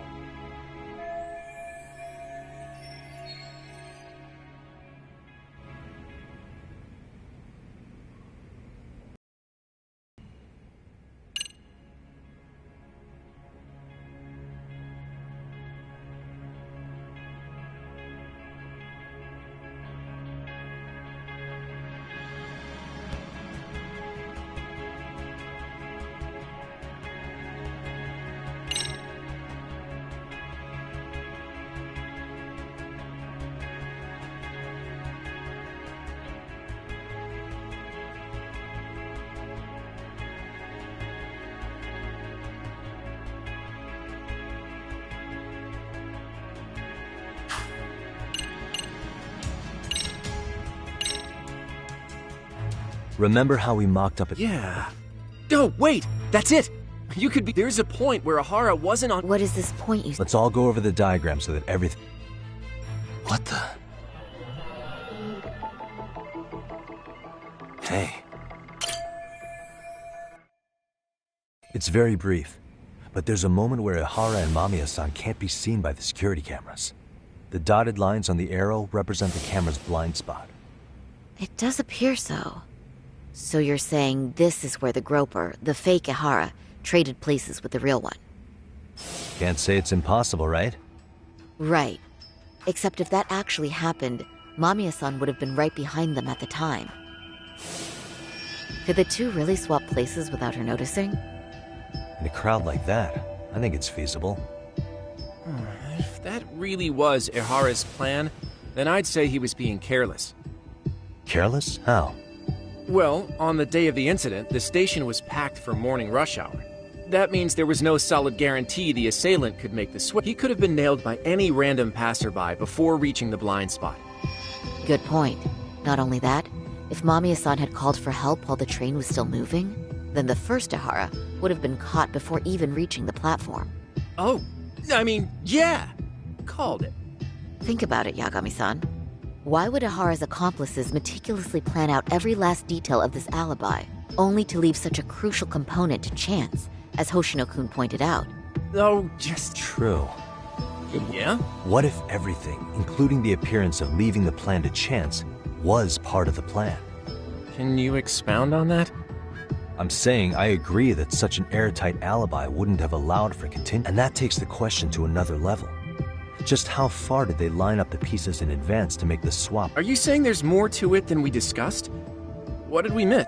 Remember how we mocked up at— Yeah. Oh, wait! That's it! You could be— There's a point where Ahara wasn't on— What is this point you— Let's all go over the diagram so that everything— What the— Hey. It's very brief, but there's a moment where Ahara and Mamiya-san can't be seen by the security cameras. The dotted lines on the arrow represent the camera's blind spot. It does appear so. So you're saying this is where the groper, the fake Ahara, traded places with the real one? Can't say it's impossible, right? Right. Except if that actually happened, Mamiya-san would have been right behind them at the time. Could the two really swap places without her noticing? In a crowd like that, I think it's feasible. If that really was Ahara's plan, then I'd say he was being careless. Careless? How? Well, on the day of the incident, the station was packed for morning rush hour. That means there was no solid guarantee the assailant could make the switch. He could have been nailed by any random passerby before reaching the blind spot. Good point. Not only that, if Mamiya-san had called for help while the train was still moving, then the first Ahara would have been caught before even reaching the platform. Oh, I mean, yeah! Called it. Think about it, Yagami-san. Why would Ahara's accomplices meticulously plan out every last detail of this alibi, only to leave such a crucial component to chance, as Hoshino-kun pointed out? Oh, just true. Yeah? What if everything, including the appearance of leaving the plan to chance, was part of the plan? Can you expound on that? I'm saying I agree that such an airtight alibi wouldn't have allowed for contingency, and that takes the question to another level. Just how far did they line up the pieces in advance to make the swap? Are you saying there's more to it than we discussed? What did we miss?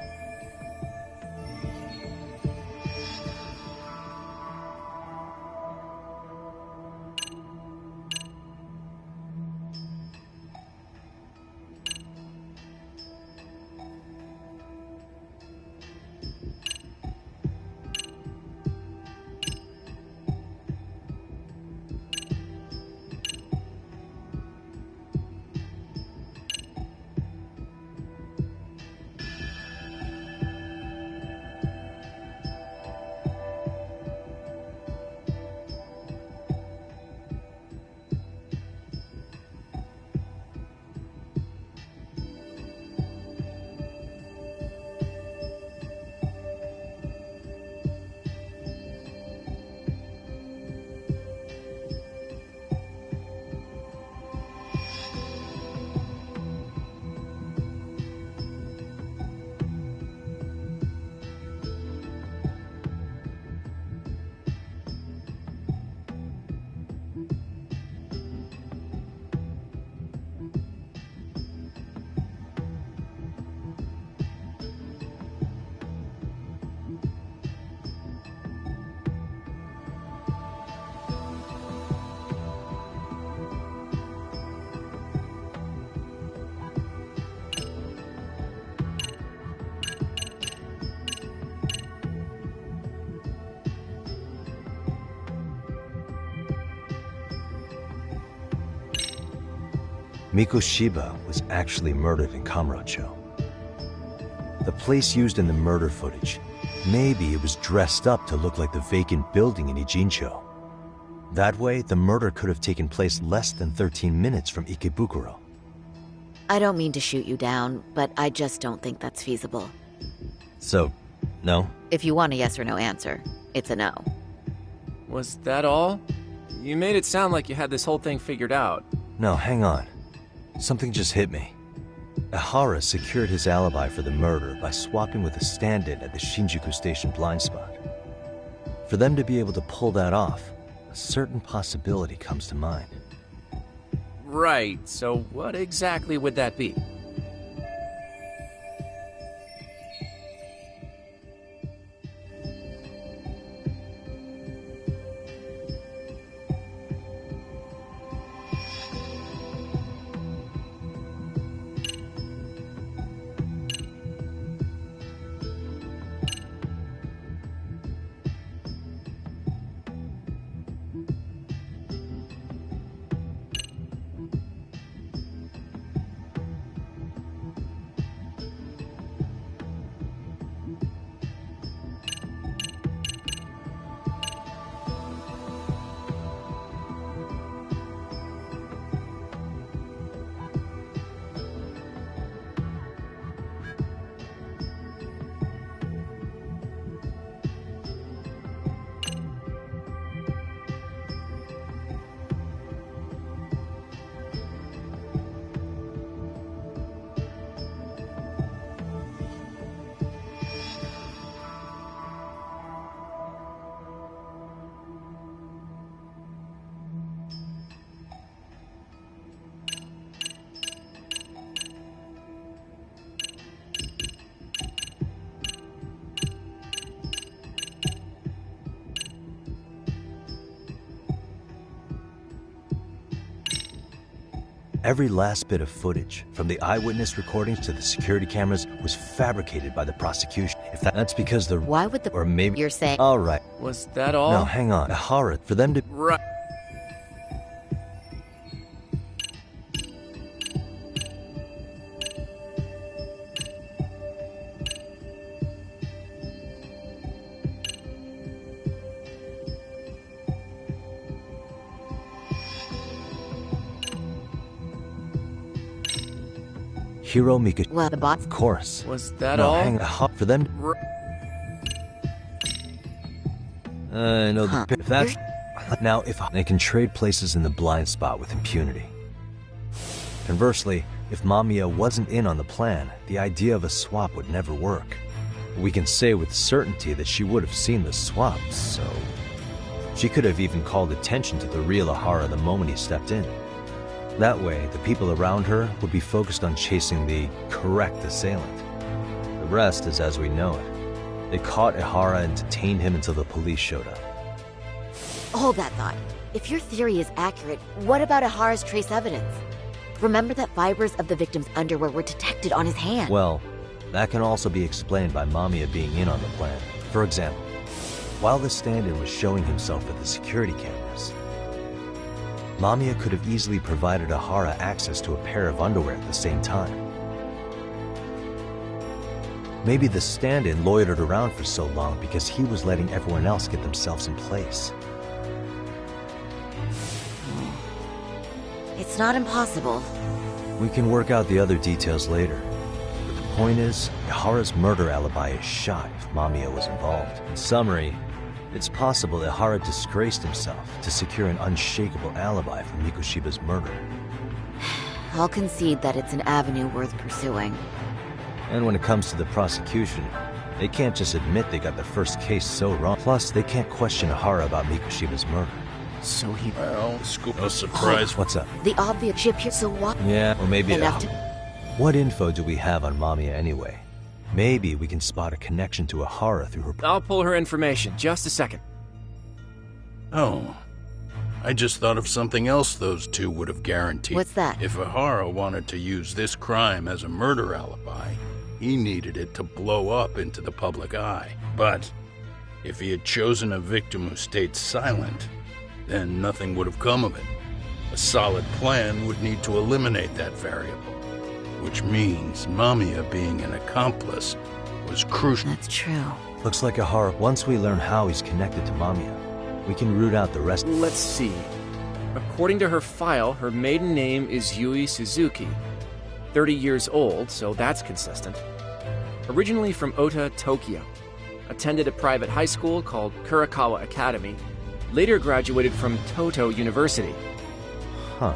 Mikoshiba was actually murdered in Kamurocho. The place used in the murder footage maybe it was dressed up to look like the vacant building in Ijincho. That way, the murder could have taken place less than 13 minutes from Ikebukuro. I don't mean to shoot you down, but I just don't think that's feasible. So, no? If you want a yes or no answer, it's a no. Was that all? You made it sound like you had this whole thing figured out. No, hang on. Something just hit me. Ihara secured his alibi for the murder by swapping with a stand-in at the Shinjuku Station blind spot. For them to be able to pull that off, a certain possibility comes to mind. Right, so what exactly would that be? Every last bit of footage, from the eyewitness recordings to the security cameras, was fabricated by the prosecution. If that's because the... Why would the... Or maybe... You're saying... All right. Was that all? No, hang on. Ihara, for them to... Right. Hiro Mika... Well, the bots... Of course. Was that no, all? hang on. For them... No, Huh. if that's... Now, if they can trade places in the blind spot with impunity. Conversely, if Mamiya wasn't in on the plan, the idea of a swap would never work. We can say with certainty that she would have seen the swap, so... She could have even called attention to the real Ihara the moment he stepped in. That way, the people around her would be focused on chasing the correct assailant. The rest is as we know it. They caught Ihara and detained him until the police showed up. Hold that thought. If your theory is accurate, what about Ihara's trace evidence? Remember that fibers of the victim's underwear were detected on his hand. Well, that can also be explained by Mamiya being in on the plan. For example, while the stand-in was showing himself at the security cameras, Mamiya could have easily provided Ihara access to a pair of underwear at the same time. Maybe the stand-in loitered around for so long because he was letting everyone else get themselves in place. It's not impossible. We can work out the other details later. But the point is, Ihara's murder alibi is shot if Mamiya was involved. In summary, it's possible Ihara disgraced himself to secure an unshakable alibi for Mikoshiba's murder. I'll concede that it's an avenue worth pursuing. And when it comes to the prosecution, they can't just admit they got the first case so wrong. Plus, they can't question Ihara about Mikoshiba's murder. So he... Well, scoop no surprise. What's up? The obvious ship here, so what? Yeah, or maybe... Enough to... What info do we have on Mamiya anyway? Maybe we can spot a connection to Ihara through her... I'll pull her information. Just a second. Oh. I just thought of something else those two would have guaranteed. What's that? If Ihara wanted to use this crime as a murder alibi, he needed it to blow up into the public eye. But if he had chosen a victim who stayed silent, then nothing would have come of it. A solid plan would need to eliminate that variable, which means Mamiya being an accomplice was crucial. That's true. Looks like Ihara. Once we learn how he's connected to Mamiya, we can root out the rest. Let's see. According to her file, her maiden name is Yui Suzuki. 30 years old, so that's consistent. Originally from Ota, Tokyo. Attended a private high school called Kurakawa Academy. Later graduated from Toto University. Huh.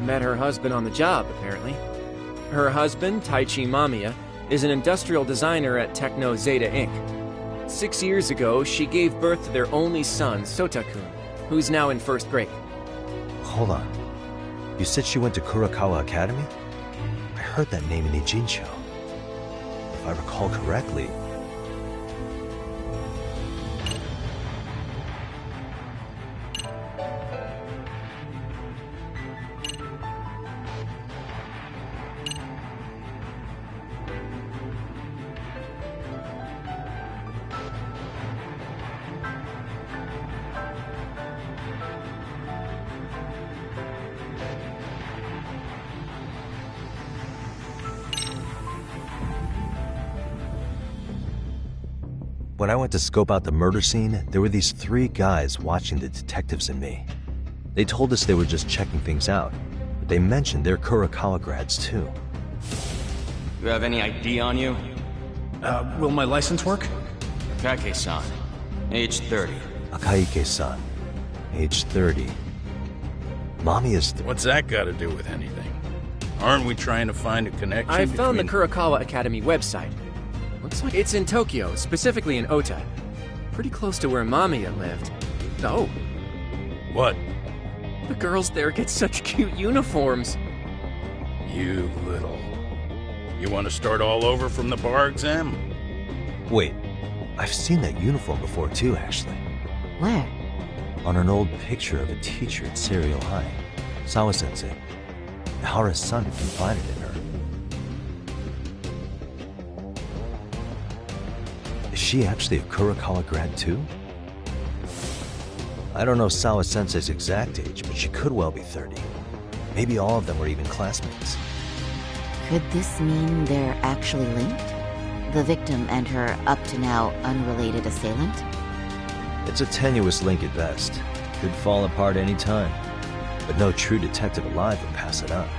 Met her husband on the job, apparently. Her husband, Taichi Mamiya, is an industrial designer at Techno Zeta Inc. 6 years ago, she gave birth to their only son, Sota-kun, who's now in first grade. Hold on. You said she went to Kurakawa Academy? I heard that name in Ijincho. If I recall correctly... When I went to scope out the murder scene, there were these 3 guys watching the detectives and me. They told us they were just checking things out, but they mentioned they're Kurakawa grads too. You have any ID on you? Will my license work? Kake-san, age 30. Akaike-san, age 30. Mamiya's... What's that got to do with anything? Aren't we trying to find a connection I found the between... Kurakawa Academy website. Looks like it's in Tokyo, specifically in Ota. Pretty close to where Mamiya lived. Oh. What? The girls there get such cute uniforms. You little... You want to start all over from the bar exam? Wait, I've seen that uniform before too, actually. Where? On an old picture of a teacher at Serial High. Sawa-sensei. Ihara's son confided in her. Is she actually a Kurakawa grad too? I don't know Sawa-sensei's exact age, but she could well be 30. Maybe all of them were even classmates. Could this mean they're actually linked? The victim and her up-to-now unrelated assailant? It's a tenuous link at best. Could fall apart any time. But no true detective alive would pass it up.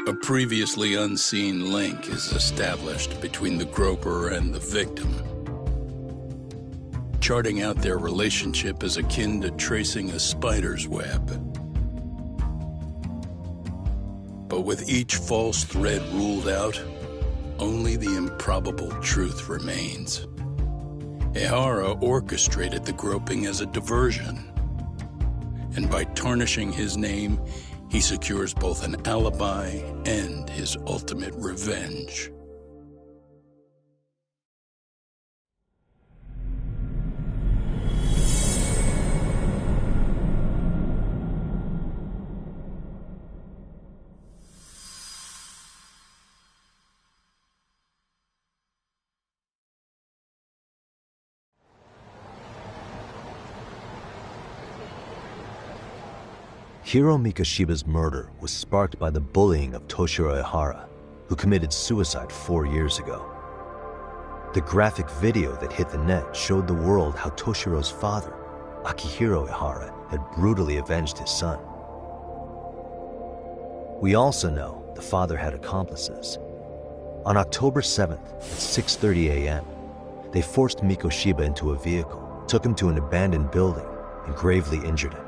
A previously unseen link is established between the groper and the victim. Charting out their relationship is akin to tracing a spider's web. But with each false thread ruled out, only the improbable truth remains. Ihara orchestrated the groping as a diversion, and by tarnishing his name, he secures both an alibi and his ultimate revenge. Hiro Mikoshiba's murder was sparked by the bullying of Toshiro Ihara, who committed suicide 4 years ago. The graphic video that hit the net showed the world how Toshiro's father, Akihiro Ihara, had brutally avenged his son. We also know the father had accomplices. On October 7th at 6:30 a.m., they forced Mikoshiba into a vehicle, took him to an abandoned building, and gravely injured him.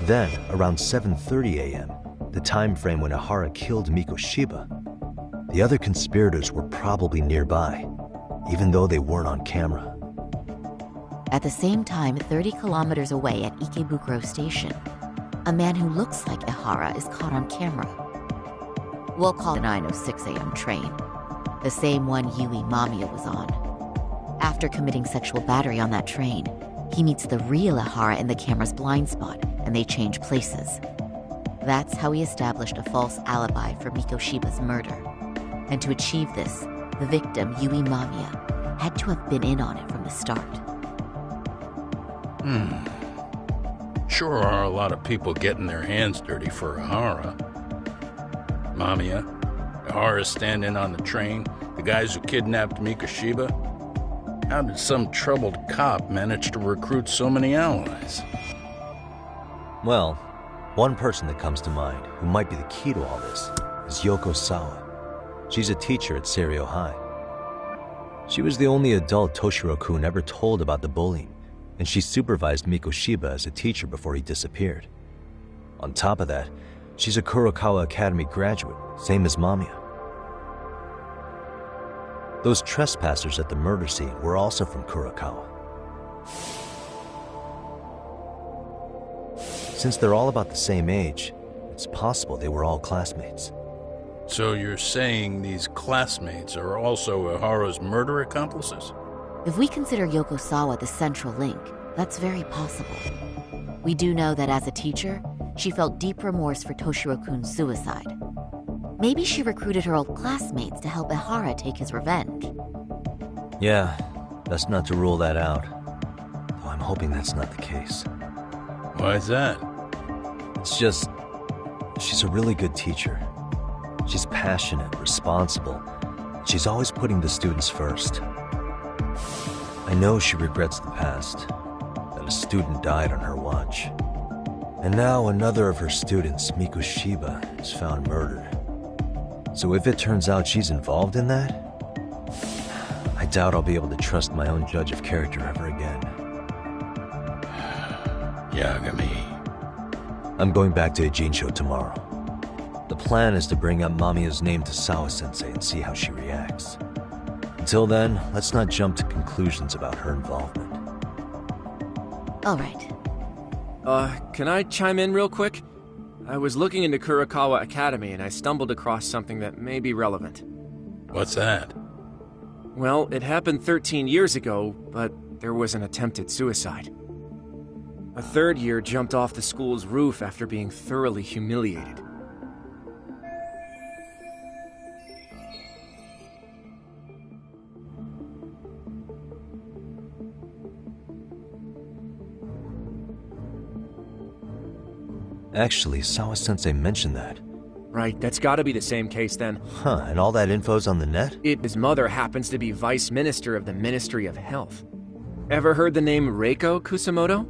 Then, around 7:30 a.m., the time frame when Ihara killed Mikoshiba, the other conspirators were probably nearby, even though they weren't on camera. At the same time, 30 kilometers away at Ikebukuro Station, a man who looks like Ihara is caught on camera. We'll call the 9:06 a.m. train, the same one Yui Mamiya was on. After committing sexual battery on that train, he meets the real Ihara in the camera's blind spot, and they change places. That's how he established a false alibi for Mikoshiba's murder. And to achieve this, the victim, Yui Mamiya, had to have been in on it from the start. Sure are a lot of people getting their hands dirty for Ahara. Mamiya, Ahara standing on the train, the guys who kidnapped Mikoshiba. How did some troubled cop manage to recruit so many allies? Well, one person that comes to mind who might be the key to all this is Yoko Sawa. She's a teacher at Seiryo High. She was the only adult Toshiro-kun ever told about the bullying, and she supervised Mikoshiba as a teacher before he disappeared. On top of that, she's a Kurokawa Academy graduate, same as Mamiya. Those trespassers at the murder scene were also from Kurokawa. Since they're all about the same age, it's possible they were all classmates. So you're saying these classmates are also Ahara's murder accomplices? If we consider Yoko Sawa the central link, that's very possible. We do know that as a teacher, she felt deep remorse for Toshiro-kun's suicide. Maybe she recruited her old classmates to help Ahara take his revenge. Yeah, best not to rule that out. Though I'm hoping that's not the case. Why is that? It's just, she's a really good teacher. She's passionate, responsible. She's always putting the students first. I know she regrets the past, that a student died on her watch. And now another of her students, Mikoshiba, is found murdered. So if it turns out she's involved in that, I doubt I'll be able to trust my own judge of character ever again. Yagami. I'm going back to Ijincho tomorrow. The plan is to bring up Mamiya's name to Sawa-sensei and see how she reacts. Until then, let's not jump to conclusions about her involvement. All right. Can I chime in real quick? I was looking into Kurokawa Academy and I stumbled across something that may be relevant. What's that? Well, it happened 13 years ago, but there was an attempted suicide. A third year jumped off the school's roof after being thoroughly humiliated. Actually, Sawa-sensei mentioned that. Right, that's gotta be the same case then. Huh, and all that info's on the net? His mother happens to be Vice Minister of the Ministry of Health. Ever heard the name Reiko Kusamoto?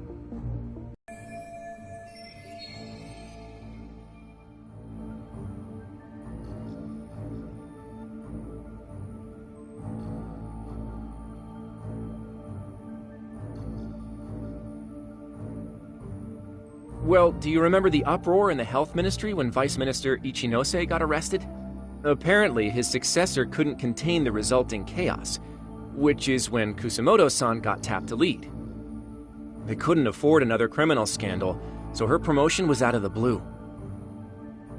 Well, do you remember the uproar in the health ministry when Vice Minister Ichinose got arrested? Apparently, his successor couldn't contain the resulting chaos, which is when Kusamoto-san got tapped to lead. They couldn't afford another criminal scandal, so her promotion was out of the blue.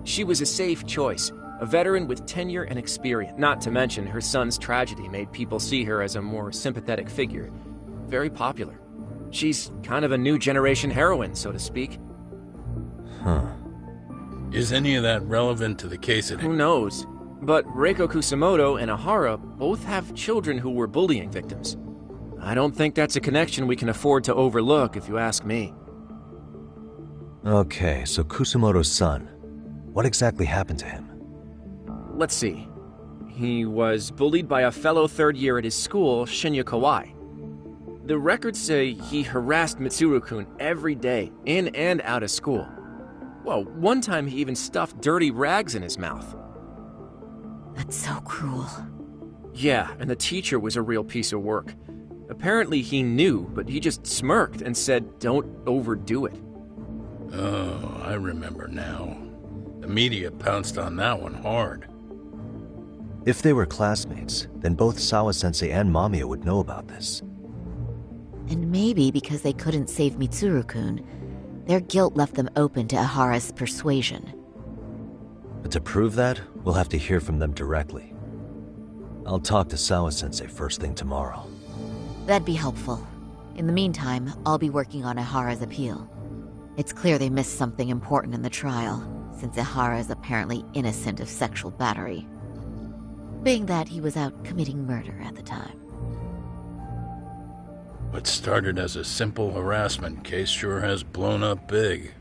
She was a safe choice, a veteran with tenure and experience. Not to mention, her son's tragedy made people see her as a more sympathetic figure. Very popular. She's kind of a new generation heroine, so to speak. Huh. Is any of that relevant to the case at hand? Who knows? But Reiko Kusamoto and Ahara both have children who were bullying victims. I don't think that's a connection we can afford to overlook, if you ask me. Okay, so Kusamoto's son. What exactly happened to him? Let's see. He was bullied by a fellow third year at his school, Shinya Kawai. The records say he harassed Mitsuru-kun every day, in and out of school. Well, one time he even stuffed dirty rags in his mouth. That's so cruel. Yeah, and the teacher was a real piece of work. Apparently he knew, but he just smirked and said, "Don't overdo it." Oh, I remember now. The media pounced on that one hard. If they were classmates, then both Sawa-sensei and Mamiya would know about this. And maybe because they couldn't save Mitsuru-kun, their guilt left them open to Ahara's persuasion. But to prove that, we'll have to hear from them directly. I'll talk to Sawa-sensei first thing tomorrow. That'd be helpful. In the meantime, I'll be working on Ahara's appeal. It's clear they missed something important in the trial, since Ihara is apparently innocent of sexual battery, being that he was out committing murder at the time. What started as a simple harassment case sure has blown up big.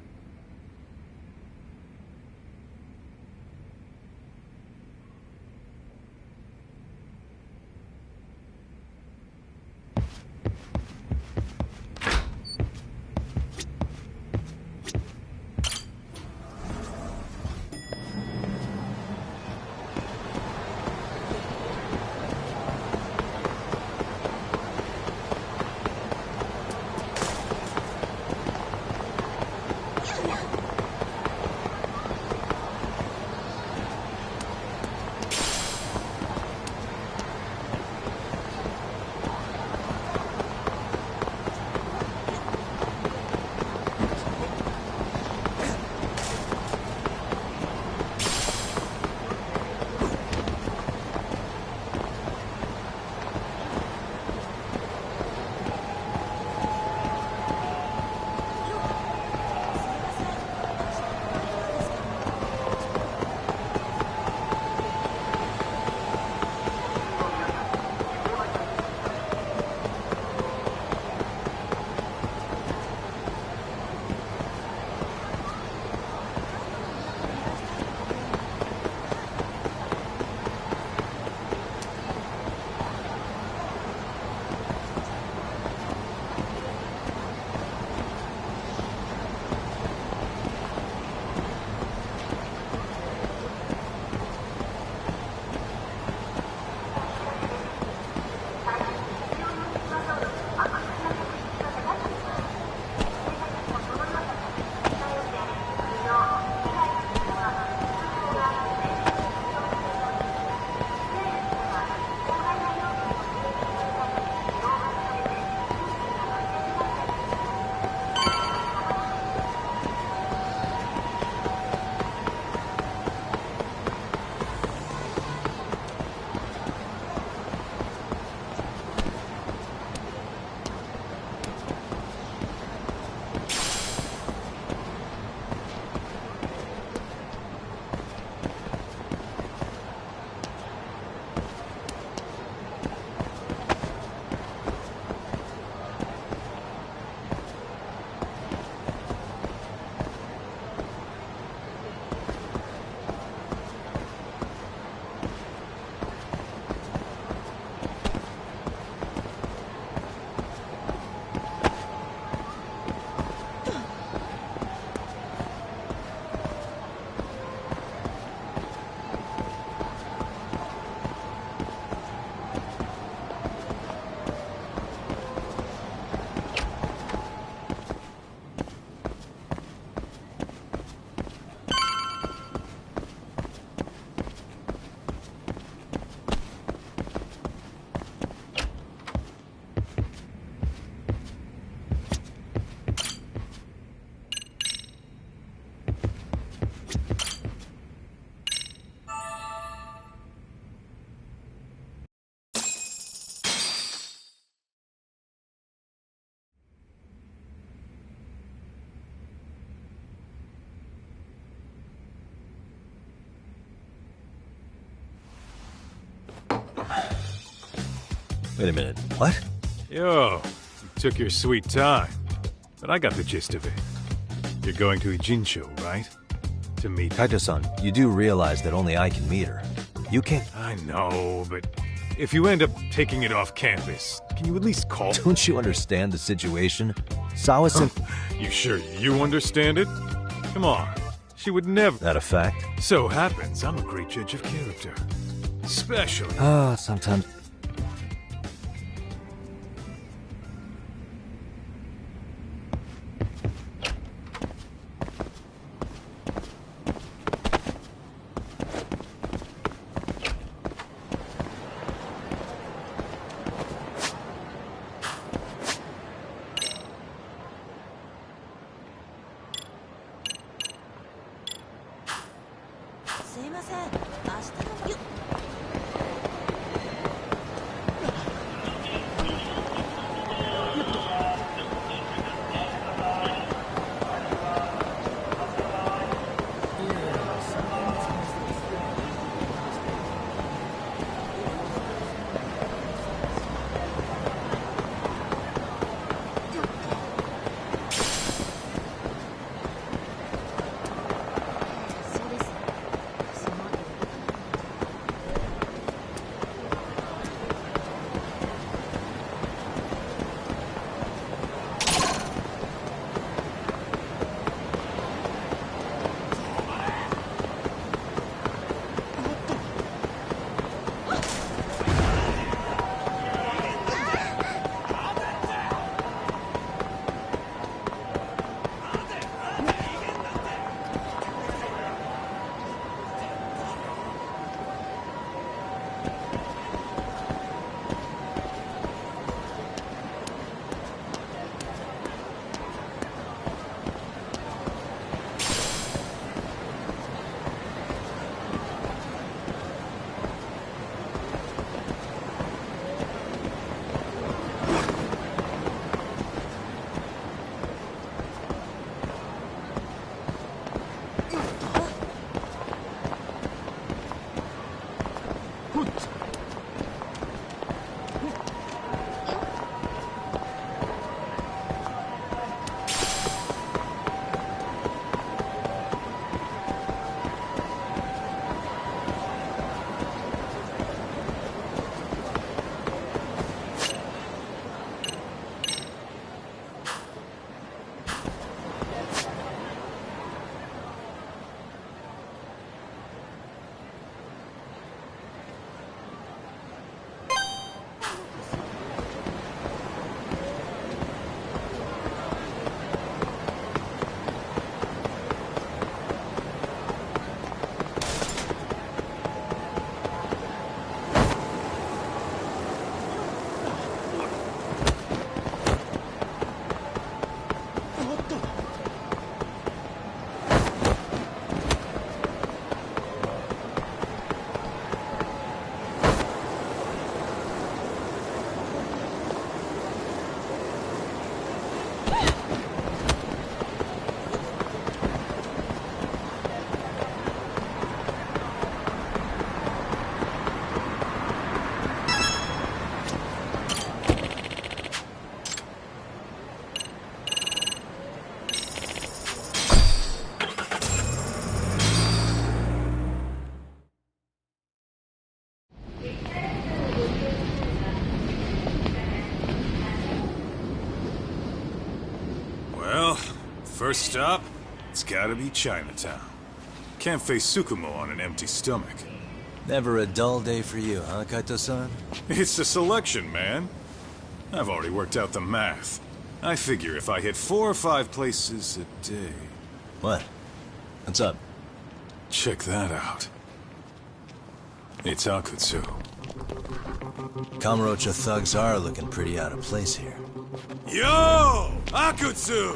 Wait a minute, what? Yo, you took your sweet time. But I got the gist of it. You're going to Ijincho, right? To meet... Kaito-san, you do realize that only I can meet her. You can't... I know, but if you end up taking it off campus, can you at least call... Don't you understand the situation? Sawa-san... You sure you understand it? Come on, she would never... That a fact? So happens I'm a great judge of character. Especially... sometimes... Well, first stop, it's gotta be Chinatown. Can't face Tsukumo on an empty stomach. Never a dull day for you, huh, Kaito-san? It's a selection, man. I've already worked out the math. I figure if I hit 4 or 5 places a day... What? What's up? Check that out. It's Akutsu. Kamurocho thugs are looking pretty out of place here. Yo! Akutsu!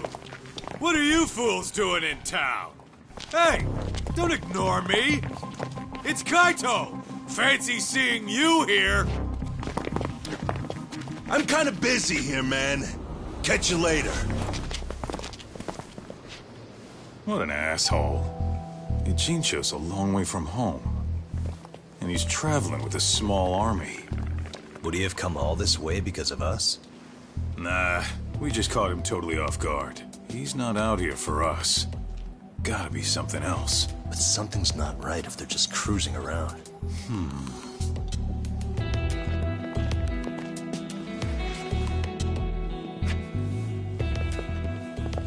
What are you fools doing in town? Hey! Don't ignore me! It's Kaito! Fancy seeing you here! I'm kinda busy here, man. Catch you later. What an asshole. Ijincho's a long way from home. And he's traveling with a small army. Would he have come all this way because of us? Nah, we just caught him totally off guard. He's not out here for us. Gotta be something else. But something's not right if they're just cruising around.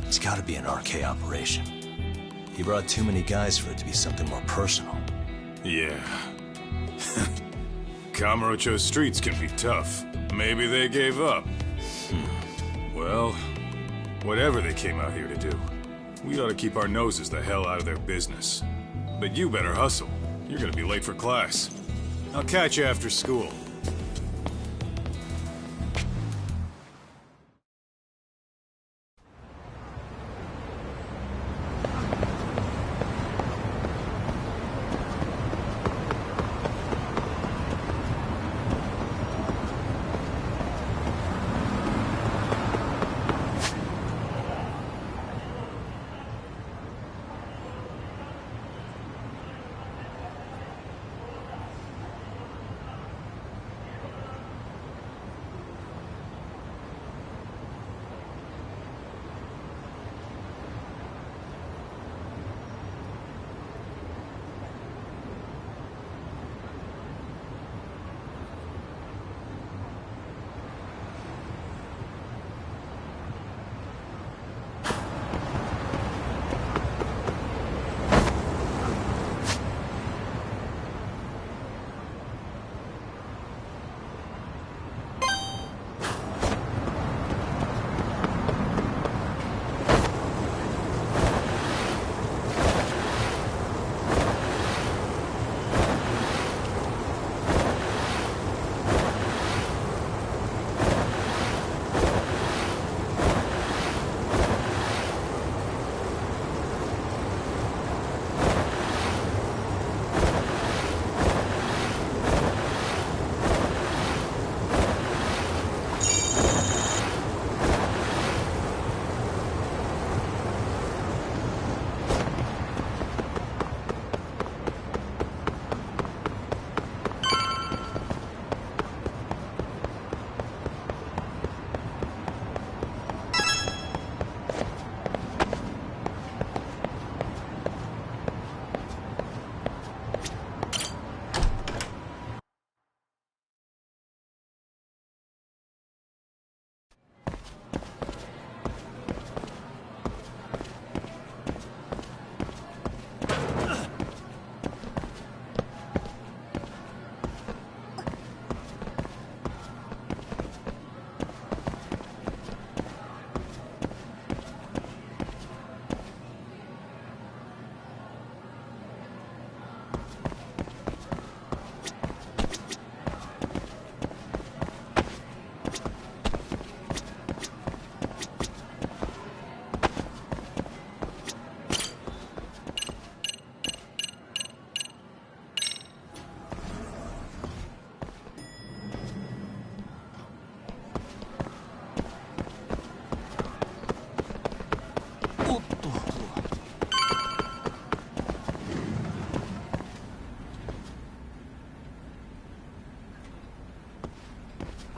It's gotta be an RK operation. He brought too many guys for it to be something more personal. Yeah. Kamurocho streets can be tough. Maybe they gave up. Well, whatever they came out here to do, we ought to keep our noses the hell out of their business. But you better hustle. You're gonna be late for class. I'll catch you after school.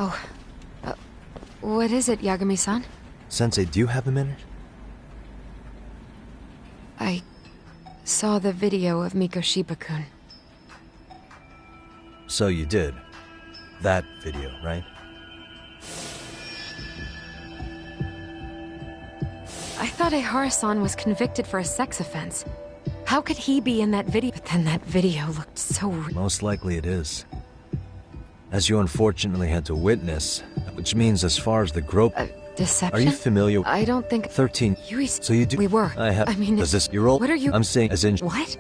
Oh, what is it, Yagami-san? Sensei, do you have a minute? I saw the video of Mikoshiba-kun. So you did. That video, right? I thought Ihara-san was convicted for a sex offense. How could he be in that video? But then that video looked so real. Most likely it is. As you unfortunately had to witness, which means as far as the grope... Deception? Are you familiar... I don't think... 13. So you do... We were. I mean... Does this... You're old? What are you... I'm saying as in... What?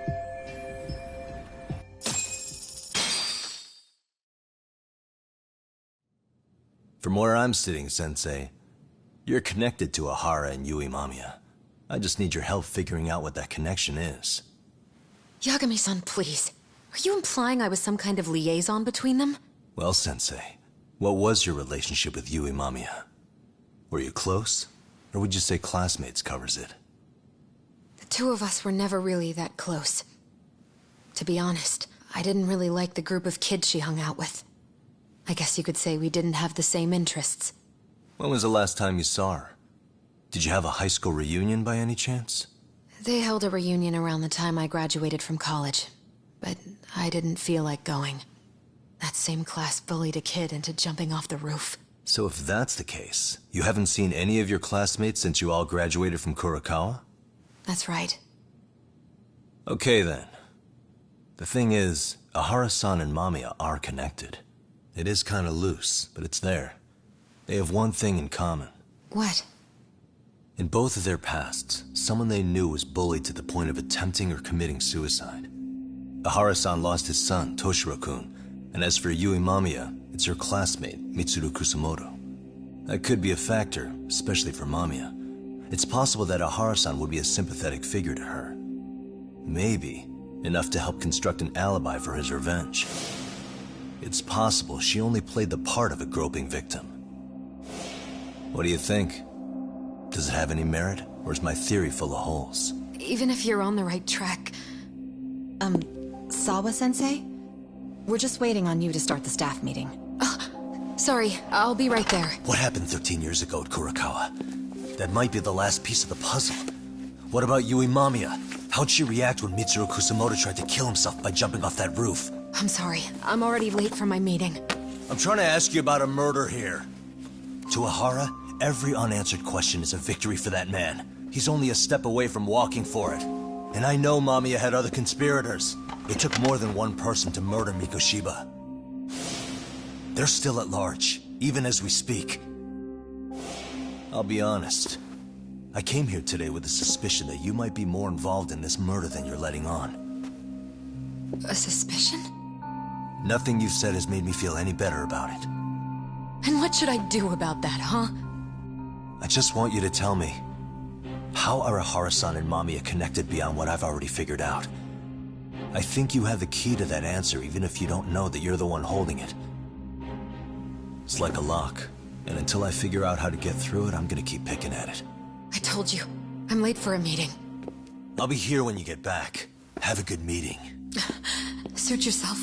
From where I'm sitting, Sensei, you're connected to Ihara and Yui Mamiya. I just need your help figuring out what that connection is. Yagami-san, please. Are you implying I was some kind of liaison between them? Well, Sensei, what was your relationship with Yui Mamiya? Were you close? Or would you say classmates covers it? The two of us were never really that close. To be honest, I didn't really like the group of kids she hung out with. I guess you could say we didn't have the same interests. When was the last time you saw her? Did you have a high school reunion by any chance? They held a reunion around the time I graduated from college, but I didn't feel like going. That same class bullied a kid into jumping off the roof. So if that's the case, you haven't seen any of your classmates since you all graduated from Kurakawa? That's right. Okay then. The thing is, Ihara-san and Mamiya are connected. It is kinda loose, but it's there. They have one thing in common. What? In both of their pasts, someone they knew was bullied to the point of attempting or committing suicide. Ihara-san lost his son, Toshiro-kun, and as for Yui Mamiya, it's her classmate, Mitsuru Kusamoto. That could be a factor, especially for Mamiya. It's possible that Ihara-san would be a sympathetic figure to her. Maybe enough to help construct an alibi for his revenge. It's possible she only played the part of a groping victim. What do you think? Does it have any merit, or is my theory full of holes? Even if you're on the right track... Sawa-sensei? We're just waiting on you to start the staff meeting. Sorry, I'll be right there. What happened 13 years ago at Kurakawa? That might be the last piece of the puzzle. What about Yui Mamiya? How'd she react when Mitsuru Kusamoto tried to kill himself by jumping off that roof? I'm sorry, I'm already late for my meeting. I'm trying to ask you about a murder here. To Ihara, every unanswered question is a victory for that man. He's only a step away from walking for it. And I know Mamiya had other conspirators. It took more than one person to murder Mikoshiba. They're still at large, even as we speak. I'll be honest. I came here today with the suspicion that you might be more involved in this murder than you're letting on. A suspicion? Nothing you've said has made me feel any better about it. And what should I do about that, huh? I just want you to tell me, how are Ihara-san and Mamiya connected beyond what I've already figured out? I think you have the key to that answer, even if you don't know that you're the one holding it. It's like a lock, and until I figure out how to get through it, I'm gonna keep picking at it. I told you, I'm late for a meeting. I'll be here when you get back. Have a good meeting. Suit yourself.